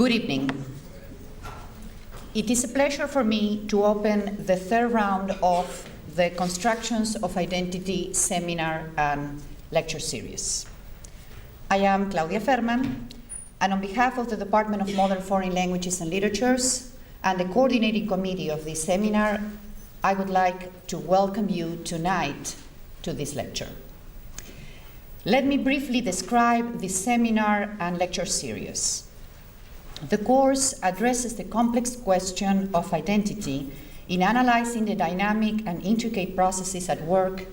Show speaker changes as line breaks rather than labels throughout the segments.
Good evening. It is a pleasure for me to open the third round of the Constructions of Identity seminar and lecture series. I am Claudia Ferman, and on behalf of the Department of Modern Foreign Languages and Literatures and the coordinating committee of this seminar, I would like to welcome you tonight to this lecture. Let me briefly describe this seminar and lecture series. The course addresses the complex question of identity in analyzing the dynamic and intricate processes at work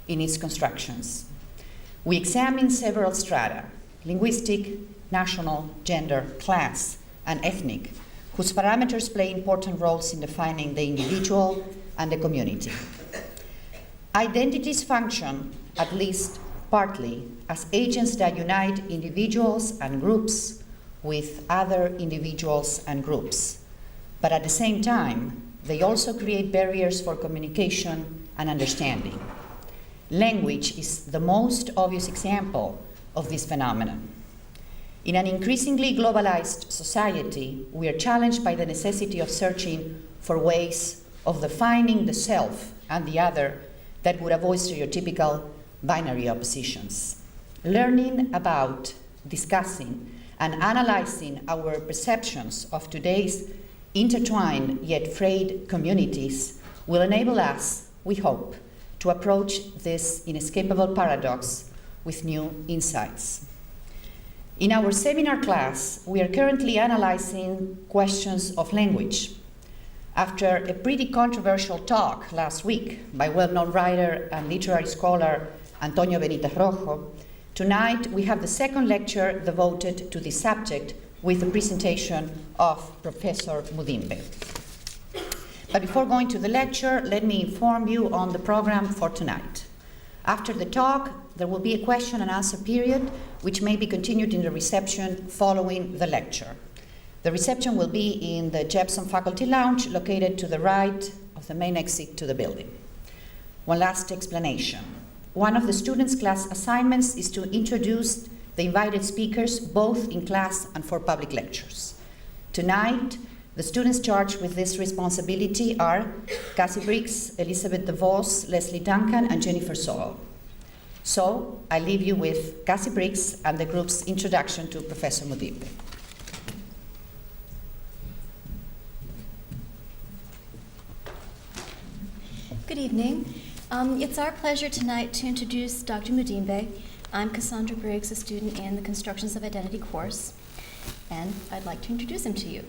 in its constructions. We examine several strata: linguistic, national, gender, class, and ethnic, whose parameters play important roles in defining the individual and the community. Identities function, at least partly, as agents that unite individuals and groups with other individuals and groups. But at the same time, they also create barriers for communication and understanding. Language is the most obvious example of this phenomenon. In an increasingly globalized society, we are challenged by the necessity of searching for ways of defining the self and the other that would avoid stereotypical binary oppositions. Learning about, discussing, and analyzing our perceptions of today's intertwined yet frayed communities will enable us, we hope, to approach this inescapable paradox with new insights. In our seminar class, we are currently analyzing questions of language. After a pretty controversial talk last week by well-known writer and literary scholar Antonio Benítez Rojo, tonight we have the second lecture devoted to this subject with the presentation of Professor Mudimbe. But before going to the lecture, let me inform you on the program for tonight. After the talk, there will be a question and answer period, which may be continued in the reception following the lecture. The reception will be in the Jepson Faculty Lounge, located to the right of the main exit to the building. One last explanation. One of the students' class assignments is to introduce the invited speakers both in class and for public lectures. Tonight, the students charged with this responsibility are Cassie Briggs, Elizabeth DeVos, Leslie Duncan, and Jennifer Sowell. So, I leave you with Cassie Briggs and the group's introduction to Professor Mudimbe.
Good evening. It's our pleasure tonight to introduce Dr. Mudimbe. I'm Cassandra Briggs, a student in the Constructions of Identity course, and I'd like to introduce him to you.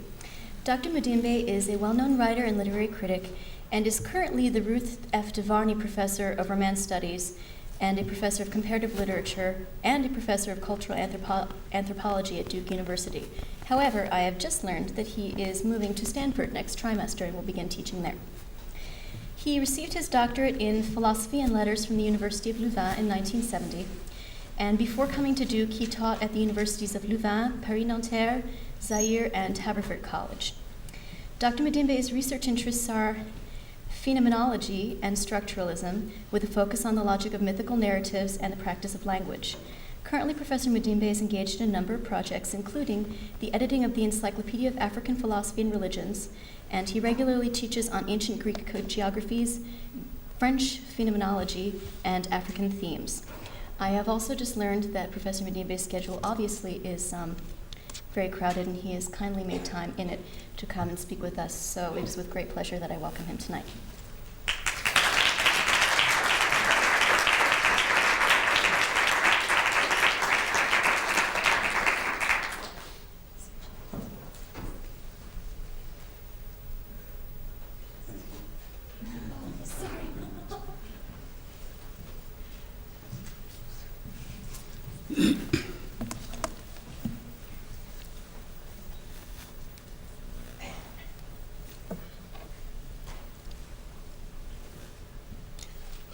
Dr. Mudimbe is a well-known writer and literary critic and is currently the Ruth F. DeVarney Professor of Romance Studies and a professor of comparative literature and a professor of cultural anthropology at Duke University. However, I have just learned that he is moving to Stanford next trimester and will begin teaching there. He received his doctorate in philosophy and letters from the University of Louvain in 1970, and before coming to Duke, he taught at the universities of Louvain, Paris-Nanterre, Zaire, and Haverford College. Dr. Mudimbe's research interests are phenomenology and structuralism, with a focus on the logic of mythical narratives and the practice of language. Currently, Professor Mudimbe is engaged in a number of projects, including the editing of the Encyclopedia of African Philosophy and Religions, and he regularly teaches on ancient Greek geographies, French phenomenology, and African themes. I have also just learned that Professor Mudimbe's schedule obviously is very crowded, and he has kindly made time in it to come and speak with us, so it is with great pleasure that I welcome him tonight.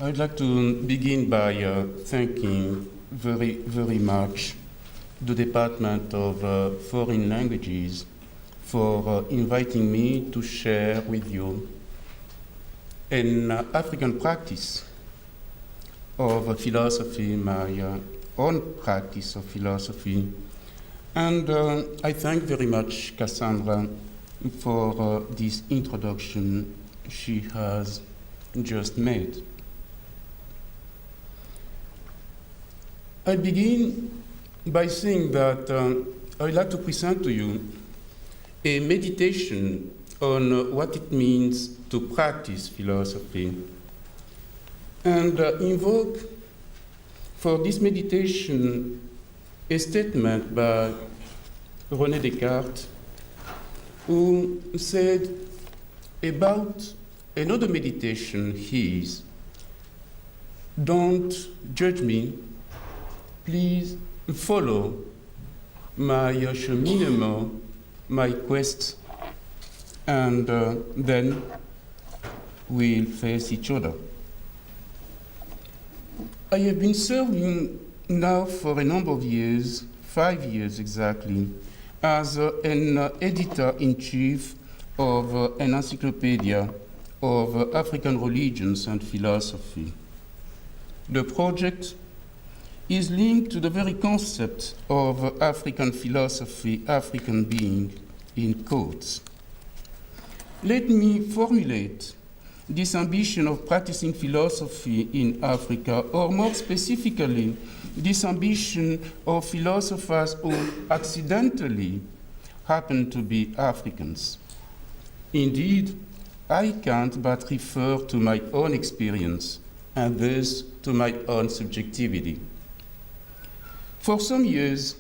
I'd like to begin by thanking very much the Department of Foreign Languages for inviting me to share with you an African practice of philosophy, my own practice of philosophy, And I thank very much Cassandra for this introduction she has just made. I begin by saying that I'd like to present to you a meditation on what it means to practice philosophy, and invoke for this meditation a statement by René Descartes, who said about another meditation his, "Don't judge me, please follow my cheminement, my quest, and then we'll face each other." I have been serving now for a number of years, 5 years exactly, as an editor-in-chief of an Encyclopedia of African Religions and Philosophy. The project is linked to the very concept of African philosophy, African being, in quotes. Let me formulate this ambition of practicing philosophy in Africa, or more specifically, this ambition of philosophers who accidentally happen to be Africans. Indeed, I can't but refer to my own experience and thus to my own subjectivity. For some years,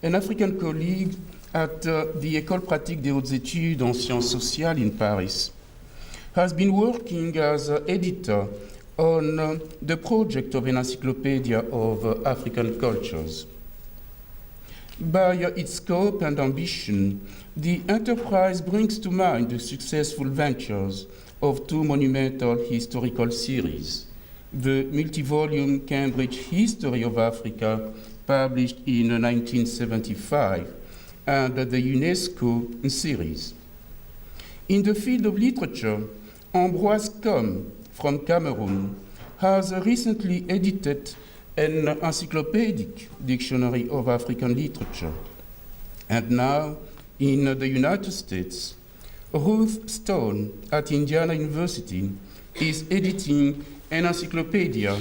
an African colleague at the École pratique des hautes études en sciences sociales in Paris has been working as an editor on the project of an Encyclopedia of African Cultures. By its scope and ambition, the enterprise brings to mind the successful ventures of two monumental historical series: the multi-volume Cambridge History of Africa, published in 1975, and the UNESCO series. In the field of literature, Ambroise Combe from Cameroon has recently edited an encyclopedic dictionary of African literature. And now, in the United States, Ruth Stone at Indiana University is editing an encyclopedia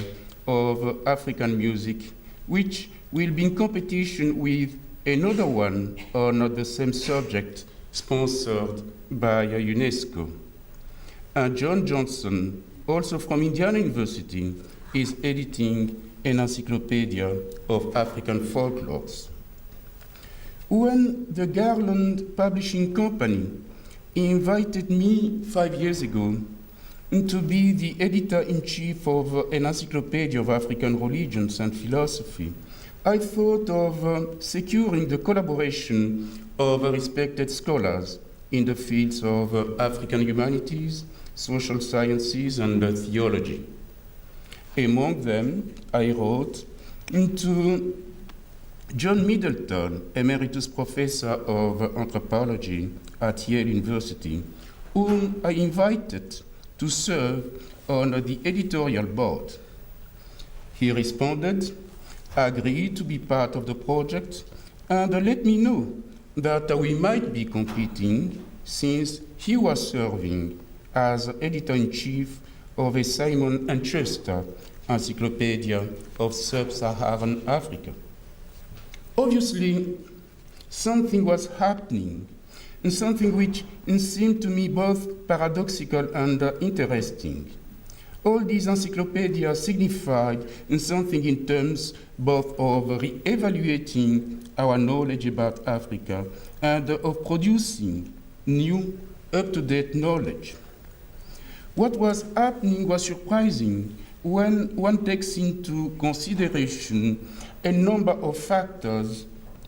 of African music, which will be in competition with another one on the same subject, sponsored by UNESCO. And John Johnson, also from Indiana University, is editing an encyclopedia of African folklores. When the Garland Publishing Company invited me 5 years ago to be the editor-in-chief of an Encyclopedia of African Religions and Philosophy, I thought of securing the collaboration of respected scholars in the fields of African humanities, social sciences, and theology. Among them, I wrote to John Middleton, Emeritus Professor of Anthropology at Yale University, whom I invited to serve on the editorial board. He responded, agreed to be part of the project, and let me know that we might be competing, since he was serving as editor-in-chief of a Simon & Schuster Encyclopedia of Sub-Saharan Africa. Obviously, something was happening, and something which seemed to me both paradoxical and interesting. All these encyclopedias signified something in terms both of re-evaluating our knowledge about Africa and of producing new, up-to-date knowledge. What was happening was surprising when one takes into consideration a number of factors: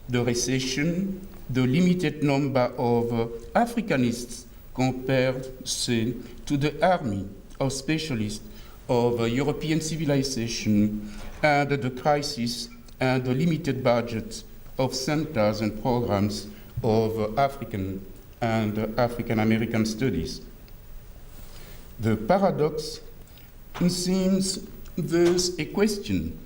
the recession, the limited number of Africanists compared, say, to the army of specialists of European civilization, and the crisis and the limited budget of centers and programs of African and African American studies. The paradox seems thus a question,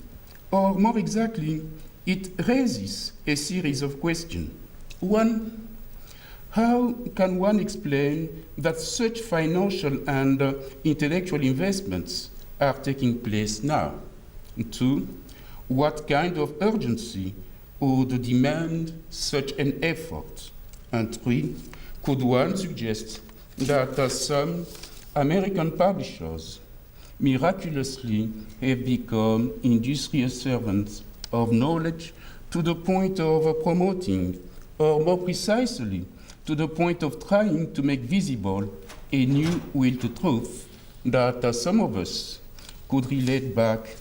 or more exactly, it raises a series of questions. One, how can one explain that such financial and intellectual investments are taking place now? Two, what kind of urgency would demand such an effort? And three, could one suggest that some American publishers miraculously have become industrious servants of knowledge to the point of promoting, or more precisely, to the point of trying to make visible a new will to truth that some of us could relate back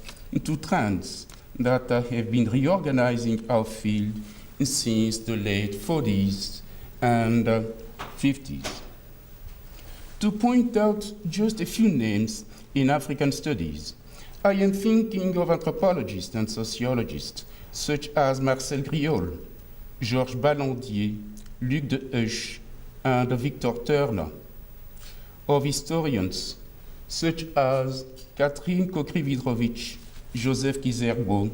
to trends that have been reorganizing our field since the late 40s and 50s. To point out just a few names in African studies, I am thinking of anthropologists and sociologists such as Marcel Griol, Georges Ballandier, Luc de Huche, and Victor Turner, of historians such as Catherine Kokri-Vidrovich, Joseph Kizerbo,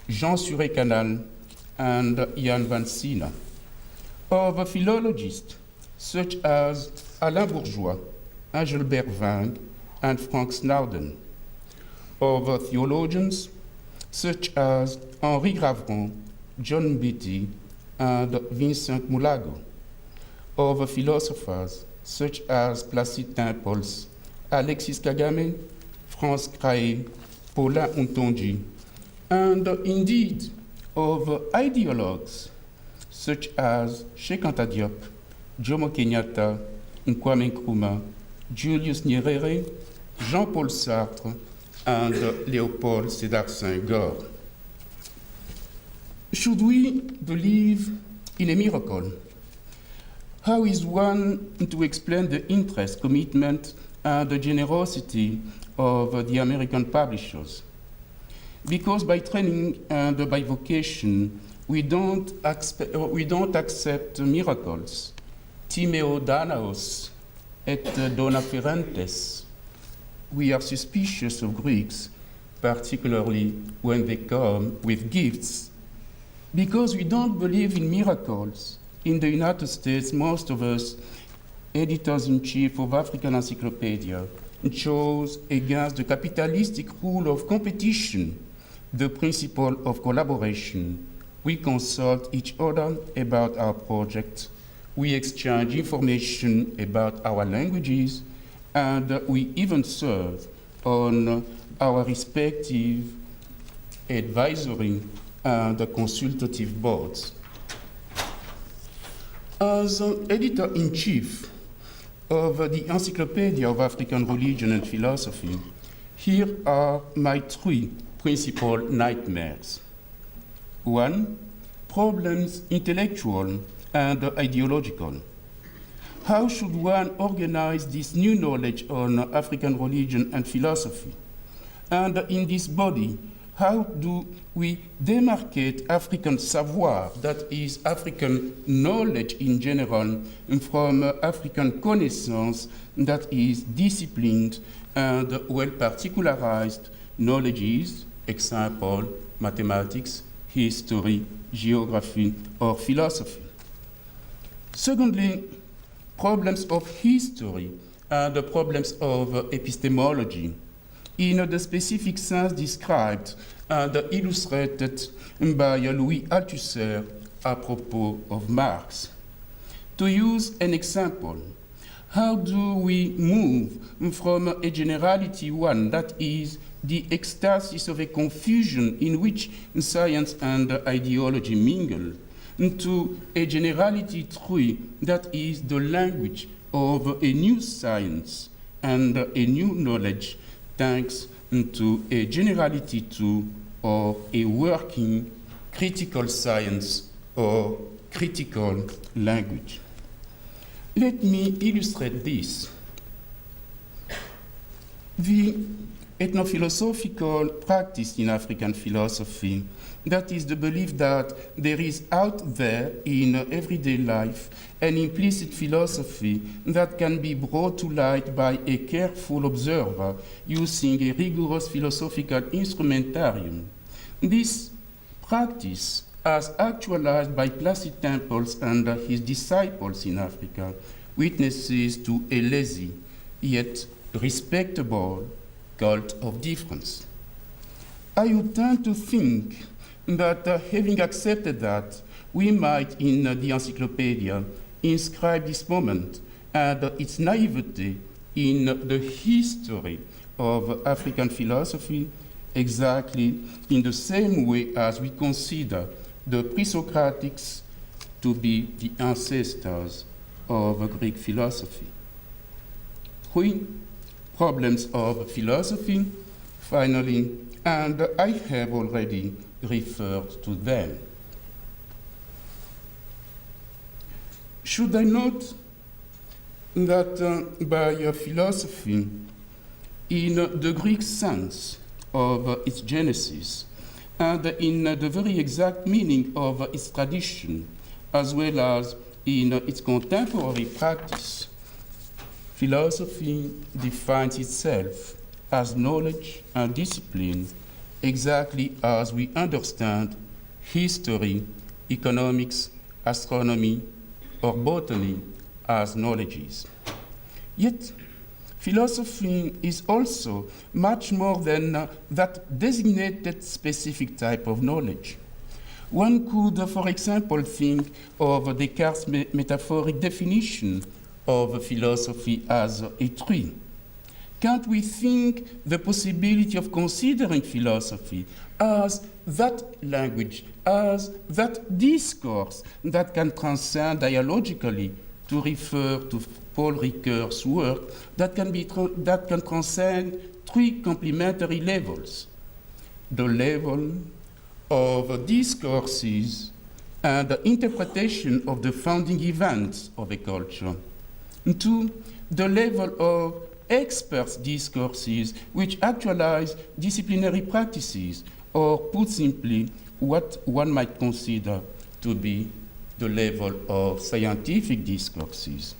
Jean Suré-Canal, and Jan van Sina, of philologists such as Alain Bourgeois, Engelbert Ving, and Frank Snowden, of theologians such as Henri Gravron, John Beatty, and Vincent Mulago, of philosophers such as Placide Timpolz, Alexis Kagame, Franz Craé, Paulin Untonji, and indeed of ideologues such as Cheikh Anta Diop, Jomo Kenyatta, Kwame Nkrumah, Julius Nyerere, Jean-Paul Sartre, and Léopold Sédar Senghor. Should we believe in a miracle? How is one to explain the interest, commitment, and the generosity of the American publishers? Because by training and by vocation, we don't accept miracles. Timeo Danaos et dona ferentes. We are suspicious of Greeks, particularly when they come with gifts. Because we don't believe in miracles. In the United States, most of us, editors-in-chief of African Encyclopedia, chose against the capitalistic rule of competition, the principle of collaboration. We consult each other about our project. We exchange information about our languages, and we even serve on our respective advisory and consultative boards. As editor-in-chief of the Encyclopedia of African Religion and Philosophy, here are my three principal nightmares. One, problems intellectual and ideological. How should one organize this new knowledge on African religion and philosophy? And in this body, how do we demarcate African savoir, that is African knowledge in general, from African connaissance, that is disciplined and well-particularized knowledges, example, mathematics, history, geography, or philosophy? Secondly, problems of history and the problems of epistemology, in the specific sense described and illustrated by Louis Althusser apropos of Marx. To use an example, how do we move from a generality one, that is, the ecstasis of a confusion in which science and ideology mingle, to a generality three, that is the language of a new science and a new knowledge, thanks to a generality two, or a working critical science or critical language. Let me illustrate this. The ethnophilosophical practice in African philosophy, that is the belief that there is out there in everyday life an implicit philosophy that can be brought to light by a careful observer using a rigorous philosophical instrumentarium. This practice as actualized by Placide Tempels and his disciples in Africa witnesses to a lazy yet respectable cult of difference. I would tend to think that having accepted that, we might in the Encyclopedia inscribe this moment and its naivety in the history of African philosophy exactly in the same way as we consider the pre-Socratics to be the ancestors of Greek philosophy. 3 problems of philosophy, finally, and I have already referred to them. Should I note that by philosophy, in the Greek sense of its genesis, and in the very exact meaning of its tradition, as well as in its contemporary practice, philosophy defines itself as knowledge and discipline exactly as we understand history, economics, astronomy, or botany as knowledges. Yet, philosophy is also much more than that designated specific type of knowledge. One could, for example, think of Descartes' metaphoric definition of philosophy as a tree. Can't we think the possibility of considering philosophy as that language, as that discourse that can transcend dialogically to refer to Paul Ricoeur's work that can transcend 3 complementary levels: the level of discourses and the interpretation of the founding events of a culture, 2, the level of experts' discourses which actualize disciplinary practices, or put simply, what one might consider to be the level of scientific discourses.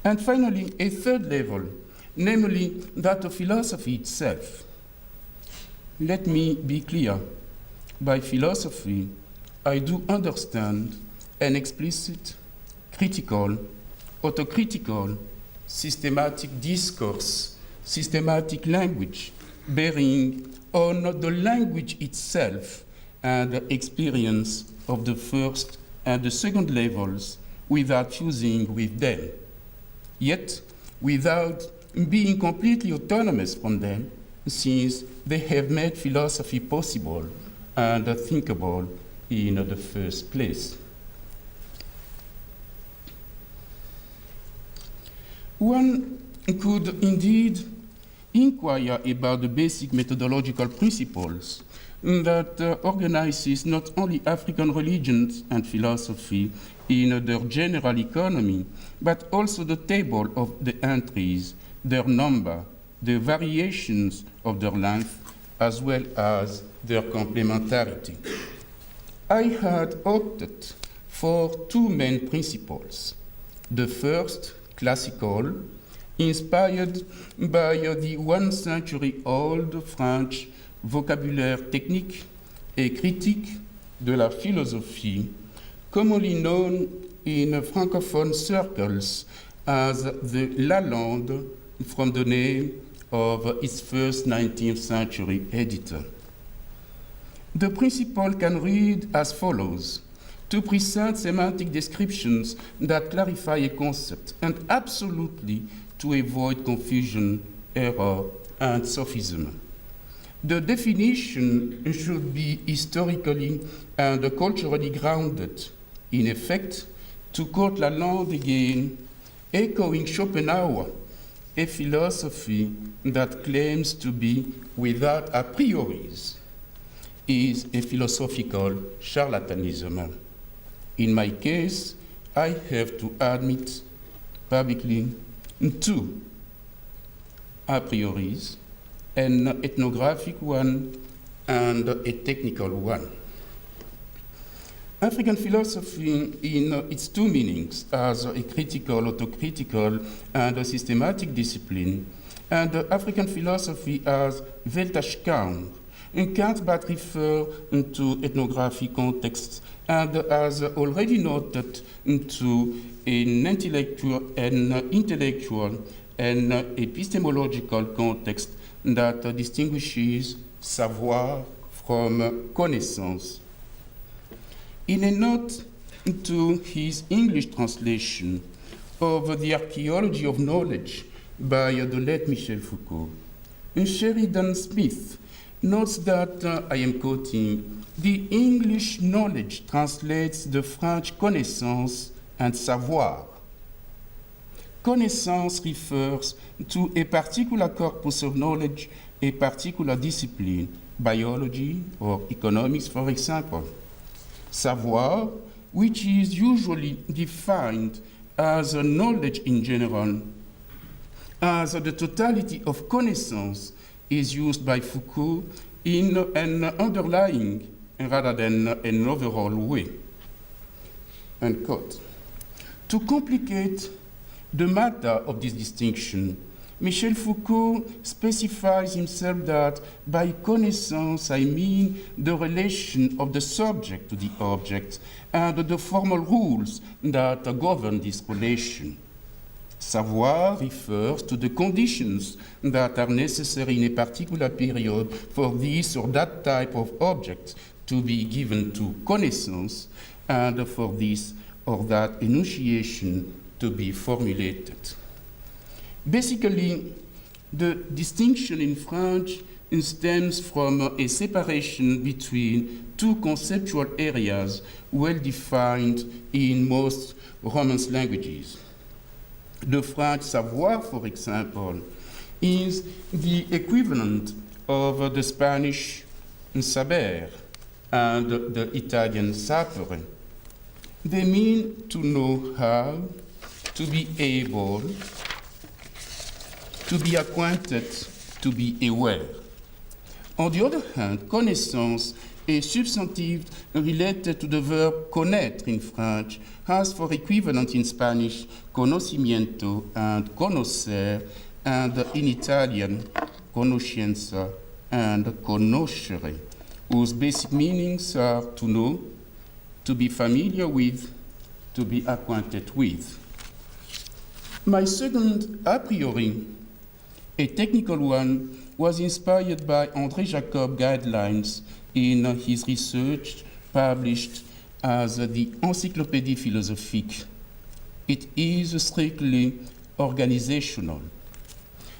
And finally, a 3rd level, namely that of philosophy itself. Let me be clear. By philosophy, I do understand an explicit, critical, autocritical, systematic discourse, systematic language, bearing on the language itself and the experience of the 1st and the 2nd levels without fusing with them, yet without being completely autonomous from them, since they have made philosophy possible and thinkable in the first place. One could indeed inquire about the basic methodological principles that organizes not only African religions and philosophy in their general economy, but also the table of the entries, their number, the variations of their length, as well as their complementarity. I had opted for 2 main principles. The first, classical, inspired by the 1-century-old French vocabulaire technique et critique de la philosophie, commonly known in francophone circles as the Lalande, from the name of its first 19th century editor. The principle can read as follows: to present semantic descriptions that clarify a concept, and absolutely to avoid confusion, error, and sophism. The definition should be historically and culturally grounded. In effect, to quote Lalande again, echoing Schopenhauer, a philosophy that claims to be without a prioris is a philosophical charlatanism. In my case, I have to admit publicly 2 a prioris, an ethnographic one and a technical one. African philosophy in its 2 meanings as a critical, autocritical, and a systematic discipline, and African philosophy as Weltanschauung, can't but refer to ethnographic contexts and, as already noted, to an intellectual and epistemological context that distinguishes savoir from connaissance. In a note to his English translation of The Archaeology of Knowledge by the late Michel Foucault, Sheridan Smith notes that, I am quoting, the English knowledge translates the French connaissance and savoir. Connaissance refers to a particular corpus of knowledge, a particular discipline, biology or economics, for example. Savoir, which is usually defined as knowledge in general, as the totality of connaissance, is used by Foucault in an underlying rather than an overall way. Unquote. To complicate the matter of this distinction, Michel Foucault specifies himself that by connaissance I mean the relation of the subject to the object and the formal rules that govern this relation. Savoir refers to the conditions that are necessary in a particular period for this or that type of object to be given to connaissance and for this or that enunciation to be formulated. Basically, the distinction in French stems from a separation between two conceptual areas well defined in most Romance languages. The French savoir, for example, is the equivalent of the Spanish saber and the Italian sapere. They mean to know how, to be able, to be acquainted, to be aware. On the other hand, connaissance, a substantive related to the verb connaître in French, has for equivalent in Spanish conocimiento and conocer, and in Italian conoscenza and conoscere, whose basic meanings are to know, to be familiar with, to be acquainted with. My second a priori, a technical one, was inspired by André Jacob guidelines in his research published as the Encyclopedia Philosophique. It is strictly organizational.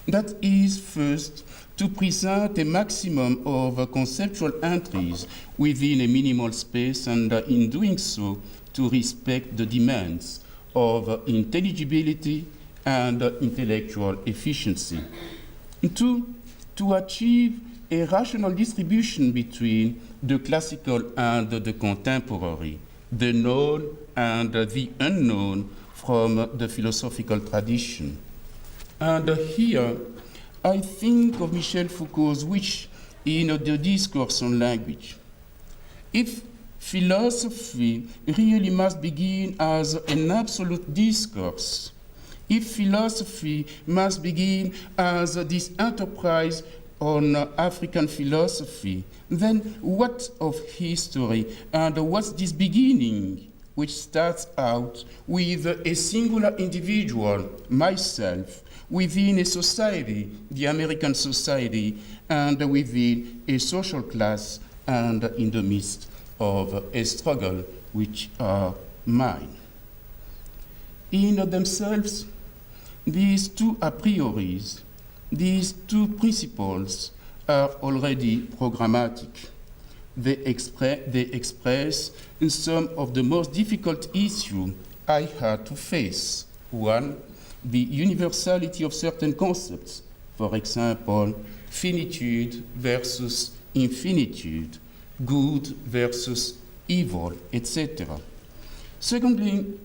That is, first, to present a maximum of conceptual entries within a minimal space, and in doing so, to respect the demands of intelligibility and intellectual efficiency. Two, to achieve a rational distribution between the classical and the contemporary, the known and the unknown from the philosophical tradition. And here, I think of Michel Foucault's wish in the discourse on language. If philosophy really must begin as an absolute discourse, if philosophy must begin as this enterprise on African philosophy, then what of history and what's this beginning, which starts out with a singular individual, myself, within a society, the American society, and within a social class, and in the midst of a struggle which are mine. In themselves, these two a prioris, these two principles are already programmatic. They express some of the most difficult issues I had to face. One, the universality of certain concepts, for example, finitude versus infinitude, good versus evil, etc. Secondly,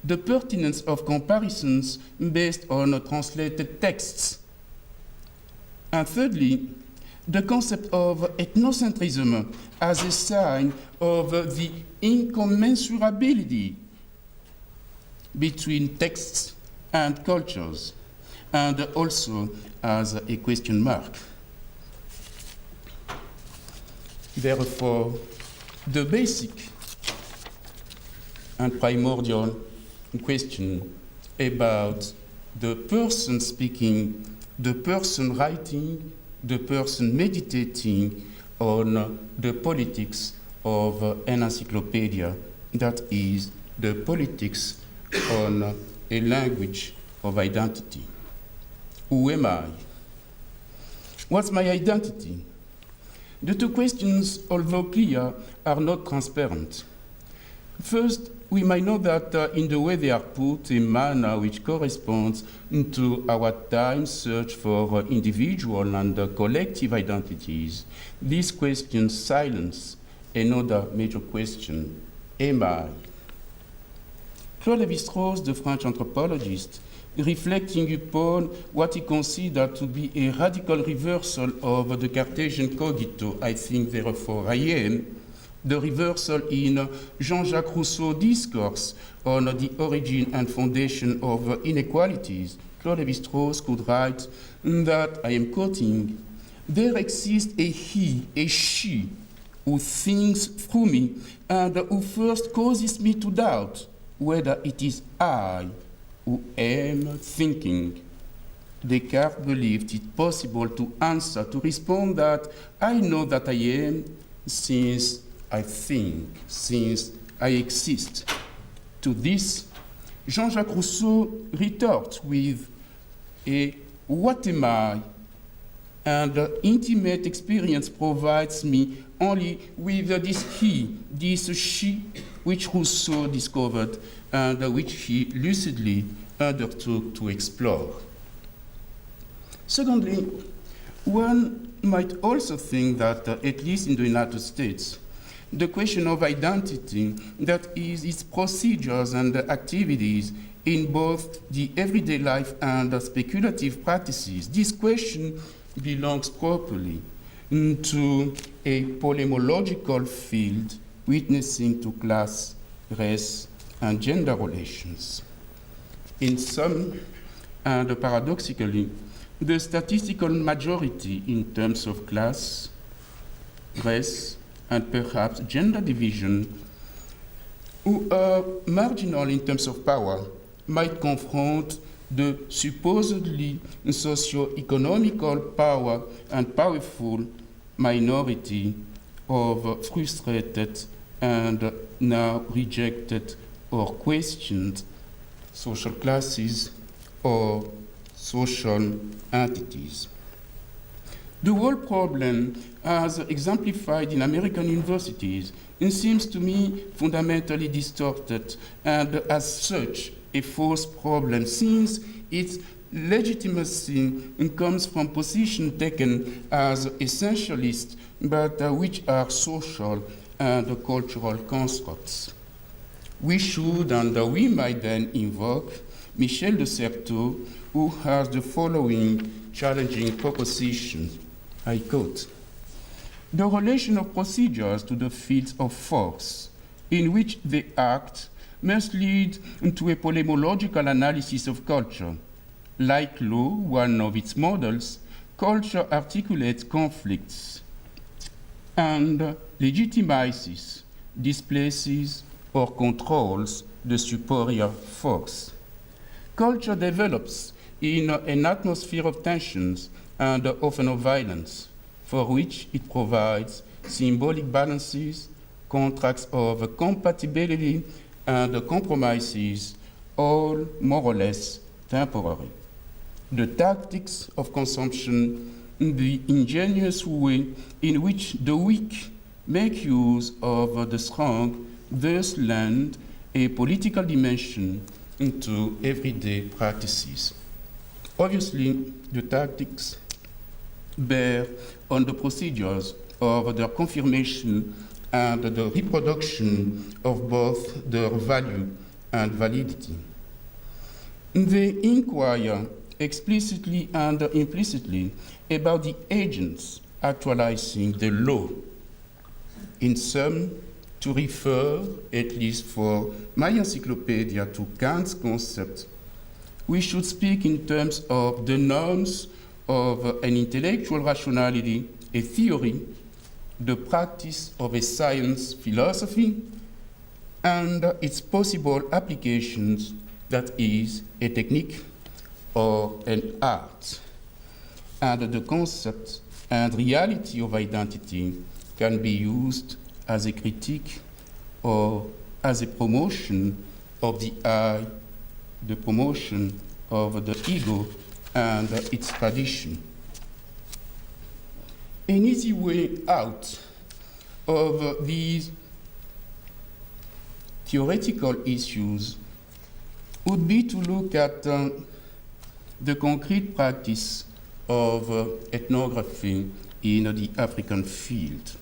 the pertinence of comparisons based on translated texts. And thirdly, the concept of ethnocentrism as a sign of the incommensurability between texts and cultures, and also as a question mark. Therefore, the basic and primordial question about the person speaking, the person writing, the person meditating on the politics of an encyclopedia, that is, the politics on a language of identity. Who am I? What's my identity? The two questions, although clear, are not transparent. First, we might know that in the way they are put, a manner which corresponds to our time search for individual and collective identities, these questions silence another major question: am I? Claude Lévi-Strauss, the French anthropologist, reflecting upon what he considered to be a radical reversal of the Cartesian cogito, I think, therefore I am, the reversal in Jean-Jacques Rousseau's discourse on the origin and foundation of inequalities, Claude Lévi-Strauss could write that, I am quoting, "There exists a he, a she, who thinks through me and who first causes me to doubt whether it is I who am thinking." Descartes believed it possible to answer, to respond that I know that I am since I think, since I exist. To this, Jean-Jacques Rousseau retorts with a what am I? And intimate experience provides me only with this he, this she, which Rousseau discovered and which he lucidly undertook to explore. Secondly, one might also think that, at least in the United States, the question of identity, that is, its procedures and activities in both the everyday life and speculative practices, this question belongs properly to a polemological field witnessing to class, race, and gender relations. In sum, and paradoxically, the statistical majority in terms of class, race, and perhaps gender division, who are marginal in terms of power, might confront the supposedly socio-economical power and powerful minority of frustrated and now rejected or questioned social classes or social entities. The whole problem, as exemplified in American universities, seems to me fundamentally distorted and, as such, a false problem, since its legitimacy comes from positions taken as essentialist, but which are social and cultural constructs. We should and we might then invoke Michel de Certeau, who has the following challenging proposition. I quote, "The relation of procedures to the fields of force in which they act must lead to a polemological analysis of culture. Like law, one of its models, culture articulates conflicts and legitimizes, displaces, or controls the superior force. Culture develops in an atmosphere of tensions and often of violence, for which it provides symbolic balances, contracts of compatibility, and compromises, all more or less temporary. The tactics of consumption, the ingenious way in which the weak make use of the strong, thus lend a political dimension into everyday practices. Obviously, the tactics bear on the procedures of their confirmation and the reproduction of both their value and validity. They inquire explicitly and implicitly about the agents actualizing the law. In sum, to refer, at least for my encyclopedia, to Kant's concept, we should speak in terms of the norms of an intellectual rationality, a theory, the practice of a science philosophy and its possible applications, that is, a technique or an art. And the concept and reality of identity can be used as a critique or as a promotion of the I, the promotion of the ego and its tradition. An easy way out of these theoretical issues would be to look at the concrete practice of ethnography in the African field.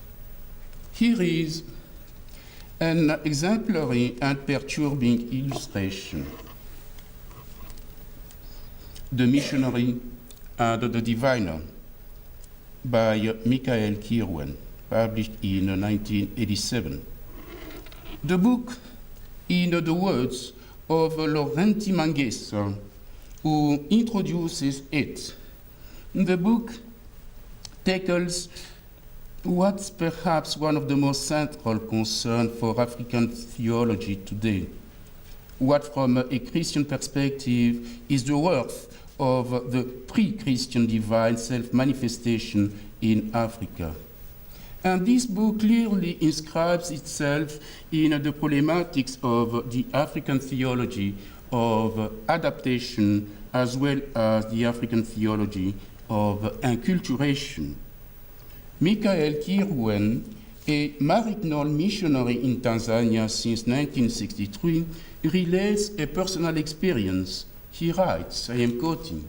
Here is an exemplary and perturbing illustration. The Missionary and the Diviner by Michael Kirwan, published in 1987. The book, in the words of Laurenti Manguesa, who introduces it, the book tackles what's perhaps one of the most central concerns for African theology today. What, from a Christian perspective, is the worth of the pre-Christian divine self-manifestation in Africa. And this book clearly inscribes itself in the problematics of the African theology of adaptation as well as the African theology of enculturation. Michael Kirwan, a Maryknoll missionary in Tanzania since 1963, relates a personal experience. He writes, I am quoting,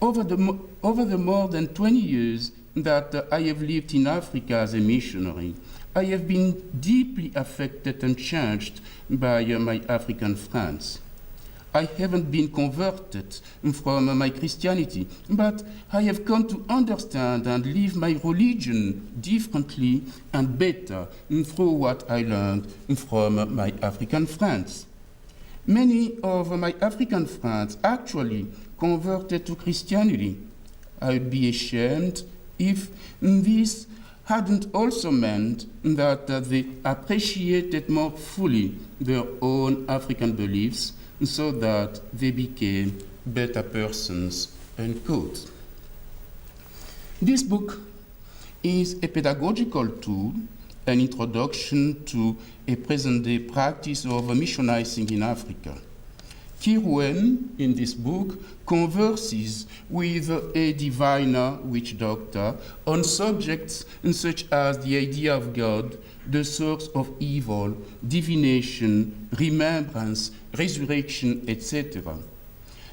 over the more than 20 years that I have lived in Africa as a missionary, I have been deeply affected and changed by my African friends. I haven't been converted from my Christianity, but I have come to understand and live my religion differently and better through what I learned from my African friends. Many of my African friends actually converted to Christianity. I would be ashamed if this hadn't also meant that they appreciated more fully their own African beliefs so that they became better persons, unquote. This book is a pedagogical tool, an introduction to a present-day practice of missionizing in Africa. Kirwan, in this book, converses with a diviner, witch doctor, on subjects such as the idea of God, the source of evil, divination, remembrance, resurrection, etc.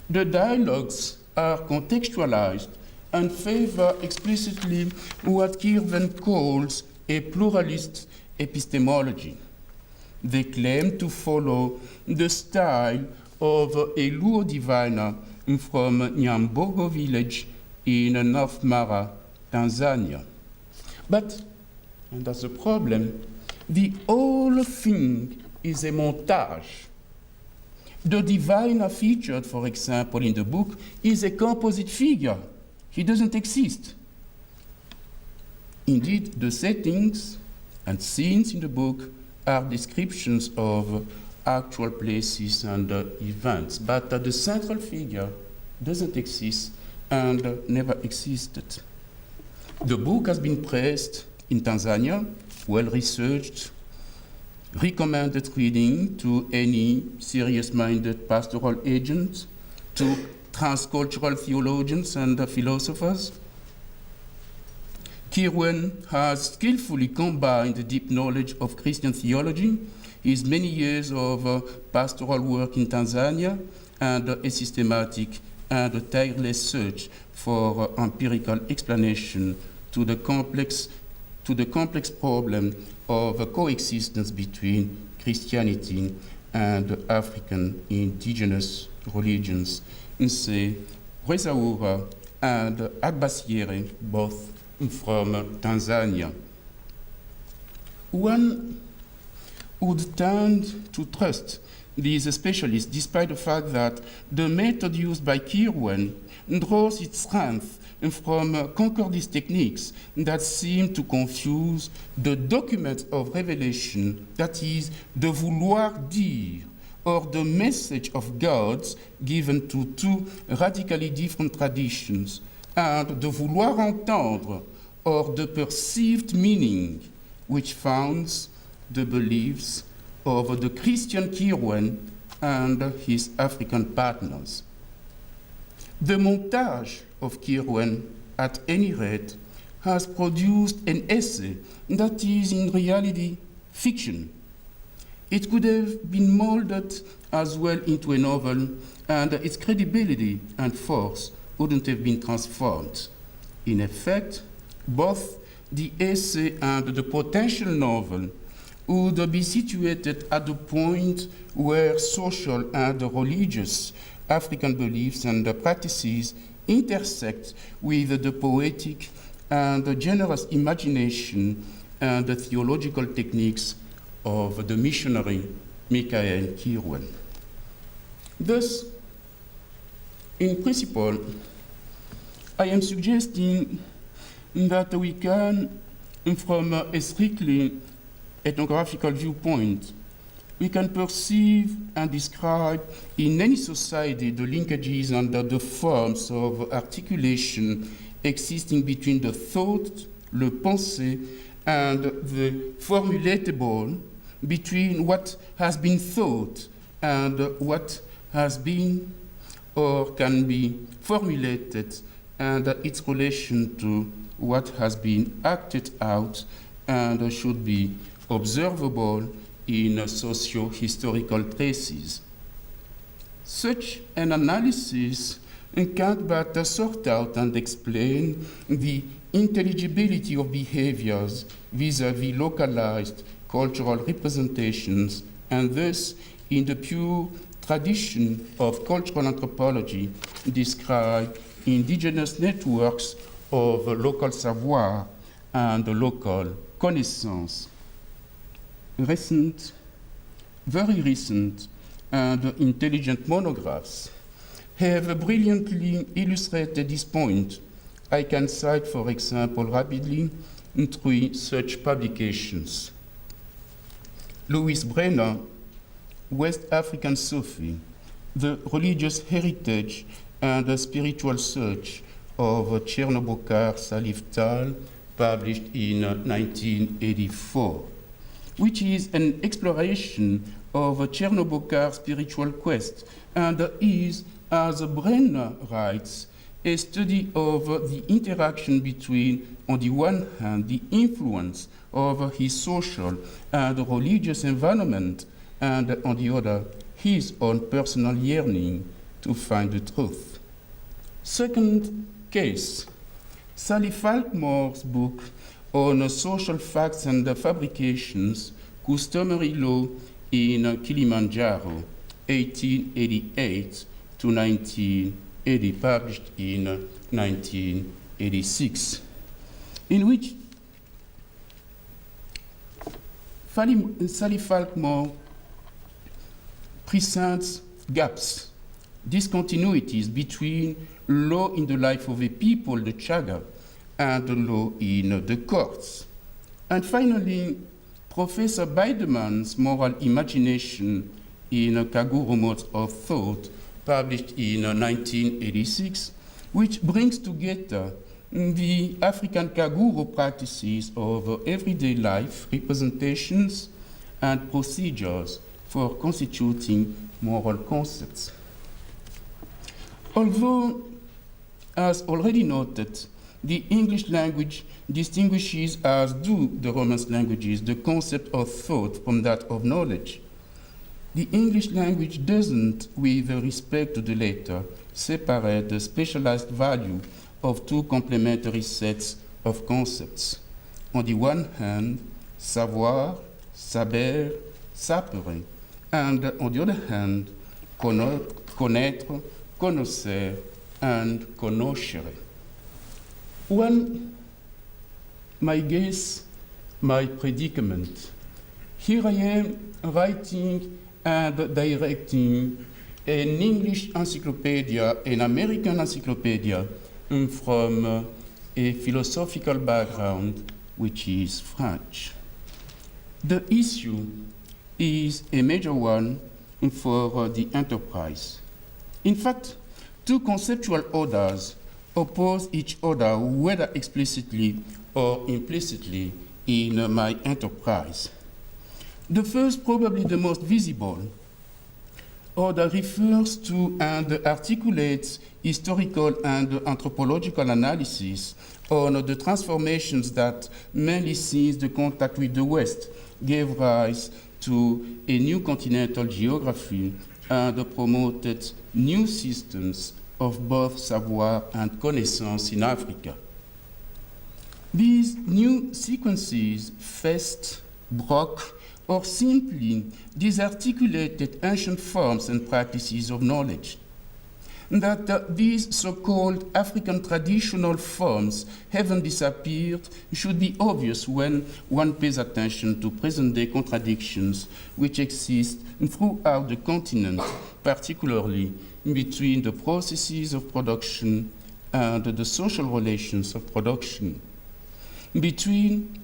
The dialogues are contextualized and favor explicitly what Kirwan calls a pluralist epistemology. They claim to follow the style of a Luo diviner from Nyambogo village in North Mara, Tanzania. But, and that's the problem, the whole thing is a montage. The diviner featured, for example, in the book is a composite figure. He doesn't exist. Indeed, the settings and scenes in the book are descriptions of actual places and events, but the central figure doesn't exist and never existed. The book has been praised in Tanzania, well researched, recommended reading to any serious-minded pastoral agent, to transcultural theologians and philosophers. Kirwan has skillfully combined the deep knowledge of Christian theology, his many years of pastoral work in Tanzania, and a systematic and a tireless search for empirical explanation to the complex problem of coexistence between Christianity and African indigenous religions, Nse, Rwezaura, and Agbasiere, both from Tanzania. One would tend to trust these specialists, despite the fact that the method used by Kirwan draws its strength from concordist techniques that seem to confuse the document of revelation, that is, the vouloir dire, or the message of gods given to two radically different traditions, and the vouloir entendre, or the perceived meaning, which founds the beliefs of the Christian Kirwan and his African partners. The montage of Kirwan, at any rate, has produced an essay that is in reality fiction. It could have been molded as well into a novel, and its credibility and force wouldn't have been transformed. In effect, both the essay and the potential novel would be situated at the point where social and religious African beliefs and practices intersect with the poetic and the generous imagination and the theological techniques of the missionary Michael Kirwan. Thus, in principle, I am suggesting that we can, from a strictly ethnographical viewpoint, we can perceive and describe in any society the linkages and the forms of articulation existing between the thought, le pensée, and the formulatable, between what has been thought and what has been or can be formulated, and its relation to what has been acted out and should be observable in socio-historical traces. Such an analysis can't but sort out and explain the intelligibility of behaviors vis-à-vis localized cultural representations, and thus, in the pure tradition of cultural anthropology, describe indigenous networks of local savoir and local connaissance. Recent, very recent, and intelligent monographs have brilliantly illustrated this point. I can cite, for example, rapidly, 3 such publications. Louis Brenner, West African Sufi, The Religious Heritage and the Spiritual Search of Chernobokar Salif Tal, published in 1984, which is an exploration of Chernobokar's spiritual quest and is, as Brenner writes, a study of the interaction between, on the one hand, the influence of his social and religious environment, and on the other, his own personal yearning to find the truth. Second case, Sally Falkmore's book on social facts and fabrications, Customary Law in Kilimanjaro, 1888 to 1980, published in 1986, in which Sally Falkmore presents gaps, discontinuities between law in the life of a people, the Chaga, and the law in the courts. And finally, Professor Biderman's Moral Imagination in Kaguru Modes of Thought, published in 1986, which brings together the African Kaguru practices of everyday life, representations, and procedures for constituting moral concepts. Although, as already noted, the English language distinguishes, as do the Romance languages, the concept of thought from that of knowledge, the English language doesn't, with respect to the latter, separate the specialized value of 2 complementary sets of concepts. On the one hand, savoir, saber, sapere, and on the other hand, connaître, connaître, and conoscere. One might guess my predicament. Here I am writing and directing an English encyclopedia, an American encyclopedia, from a philosophical background, which is French. The issue is a major one for the enterprise. In fact, two conceptual orders oppose each other, whether explicitly or implicitly, in my enterprise. The first, probably the most visible, order refers to and articulates historical and anthropological analysis on the transformations that, mainly since the contact with the West, gave rise to a new continental geography and promoted new systems of both savoir and connaissance in Africa. These new sequences faced, broke, or simply disarticulated ancient forms and practices of knowledge. That these so-called African traditional forms haven't disappeared should be obvious when one pays attention to present-day contradictions which exist throughout the continent, particularly between the processes of production and the social relations of production, between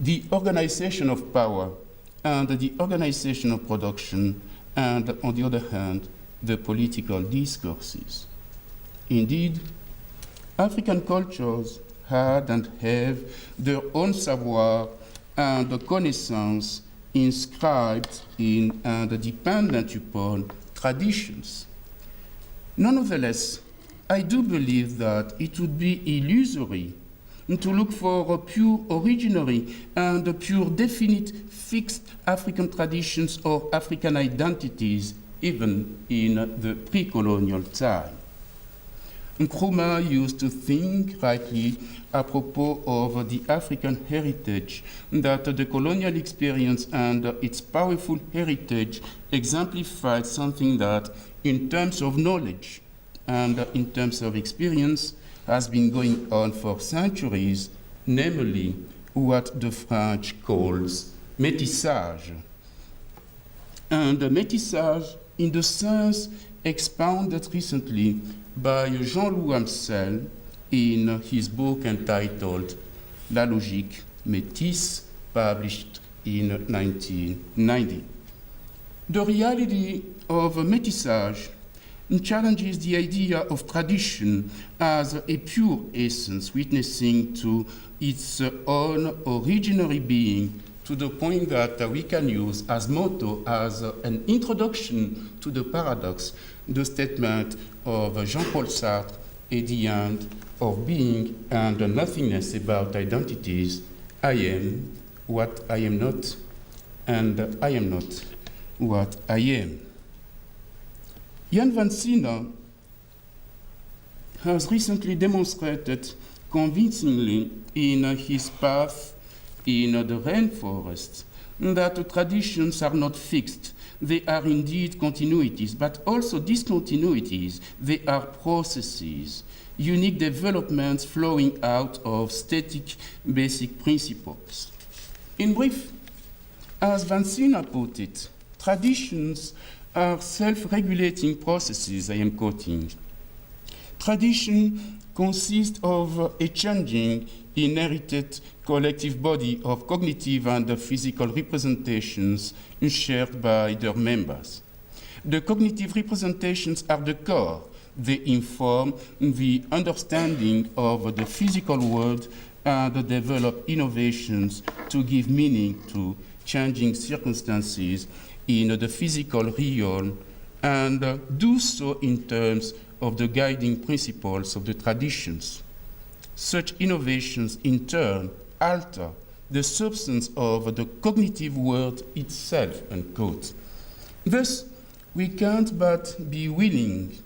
the organization of power and the organization of production, and on the other hand, the political discourses. Indeed, African cultures had and have their own savoir and connaissance inscribed in and dependent upon traditions. Nonetheless, I do believe that it would be illusory to look for a pure originary and a pure definite fixed African traditions or African identities, even in the pre-colonial time. Nkrumah used to think, rightly, apropos of the African heritage, that the colonial experience and its powerful heritage exemplified something that, in terms of knowledge and in terms of experience, has been going on for centuries, namely what the French calls métissage. And métissage, in the sense expounded recently by Jean-Louis Amsel in his book entitled La logique métisse, published in 1990. The reality of métissage challenges the idea of tradition as a pure essence, witnessing to its own originary being, to the point that we can use as motto, as an introduction to the paradox, the statement of Jean-Paul Sartre at the end of Being and Nothingness about identities: I am what I am not, and I am not what I am. Jan van Sina has recently demonstrated convincingly in his path in the rainforest that traditions are not fixed. They are indeed continuities, but also discontinuities. They are processes, unique developments flowing out of static basic principles. In brief, as Van Sina put it, traditions are self-regulating processes, I am quoting. Tradition consists of a changing, inherited collective body of cognitive and physical representations shared by their members. The cognitive representations are the core. They inform the understanding of the physical world and develop innovations to give meaning to changing circumstances in the physical realm, and do so in terms of the guiding principles of the traditions. Such innovations, in turn, alter the substance of the cognitive world itself, unquote. Thus, we can't but be willing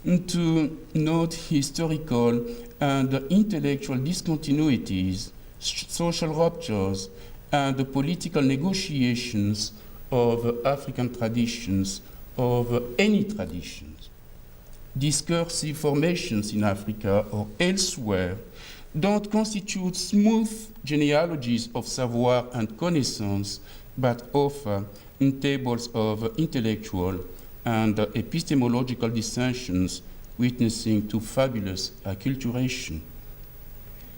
to note historical and intellectual discontinuities, social ruptures, and the political negotiations of African traditions, of any traditions. Discursive formations in Africa or elsewhere don't constitute smooth genealogies of savoir and connaissance, but often in tables of intellectual and epistemological dissensions witnessing to fabulous acculturation.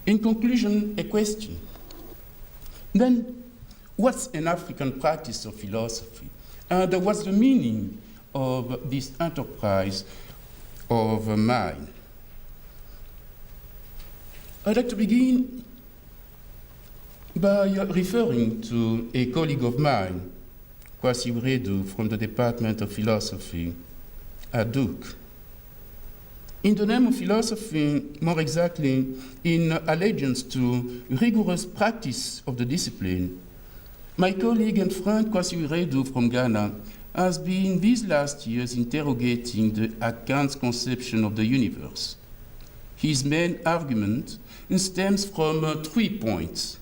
In conclusion, a question. Then, what's an African practice of philosophy? And what's the meaning of this enterprise of mine? I'd like to begin by referring to a colleague of mine, Kwasi Uredu, from the Department of Philosophy at Duke. In the name of philosophy, more exactly, in allegiance to rigorous practice of the discipline, my colleague and friend Kwasi Uredu from Ghana has been these last years interrogating the Akan's conception of the universe. His main argument stems from 3 points.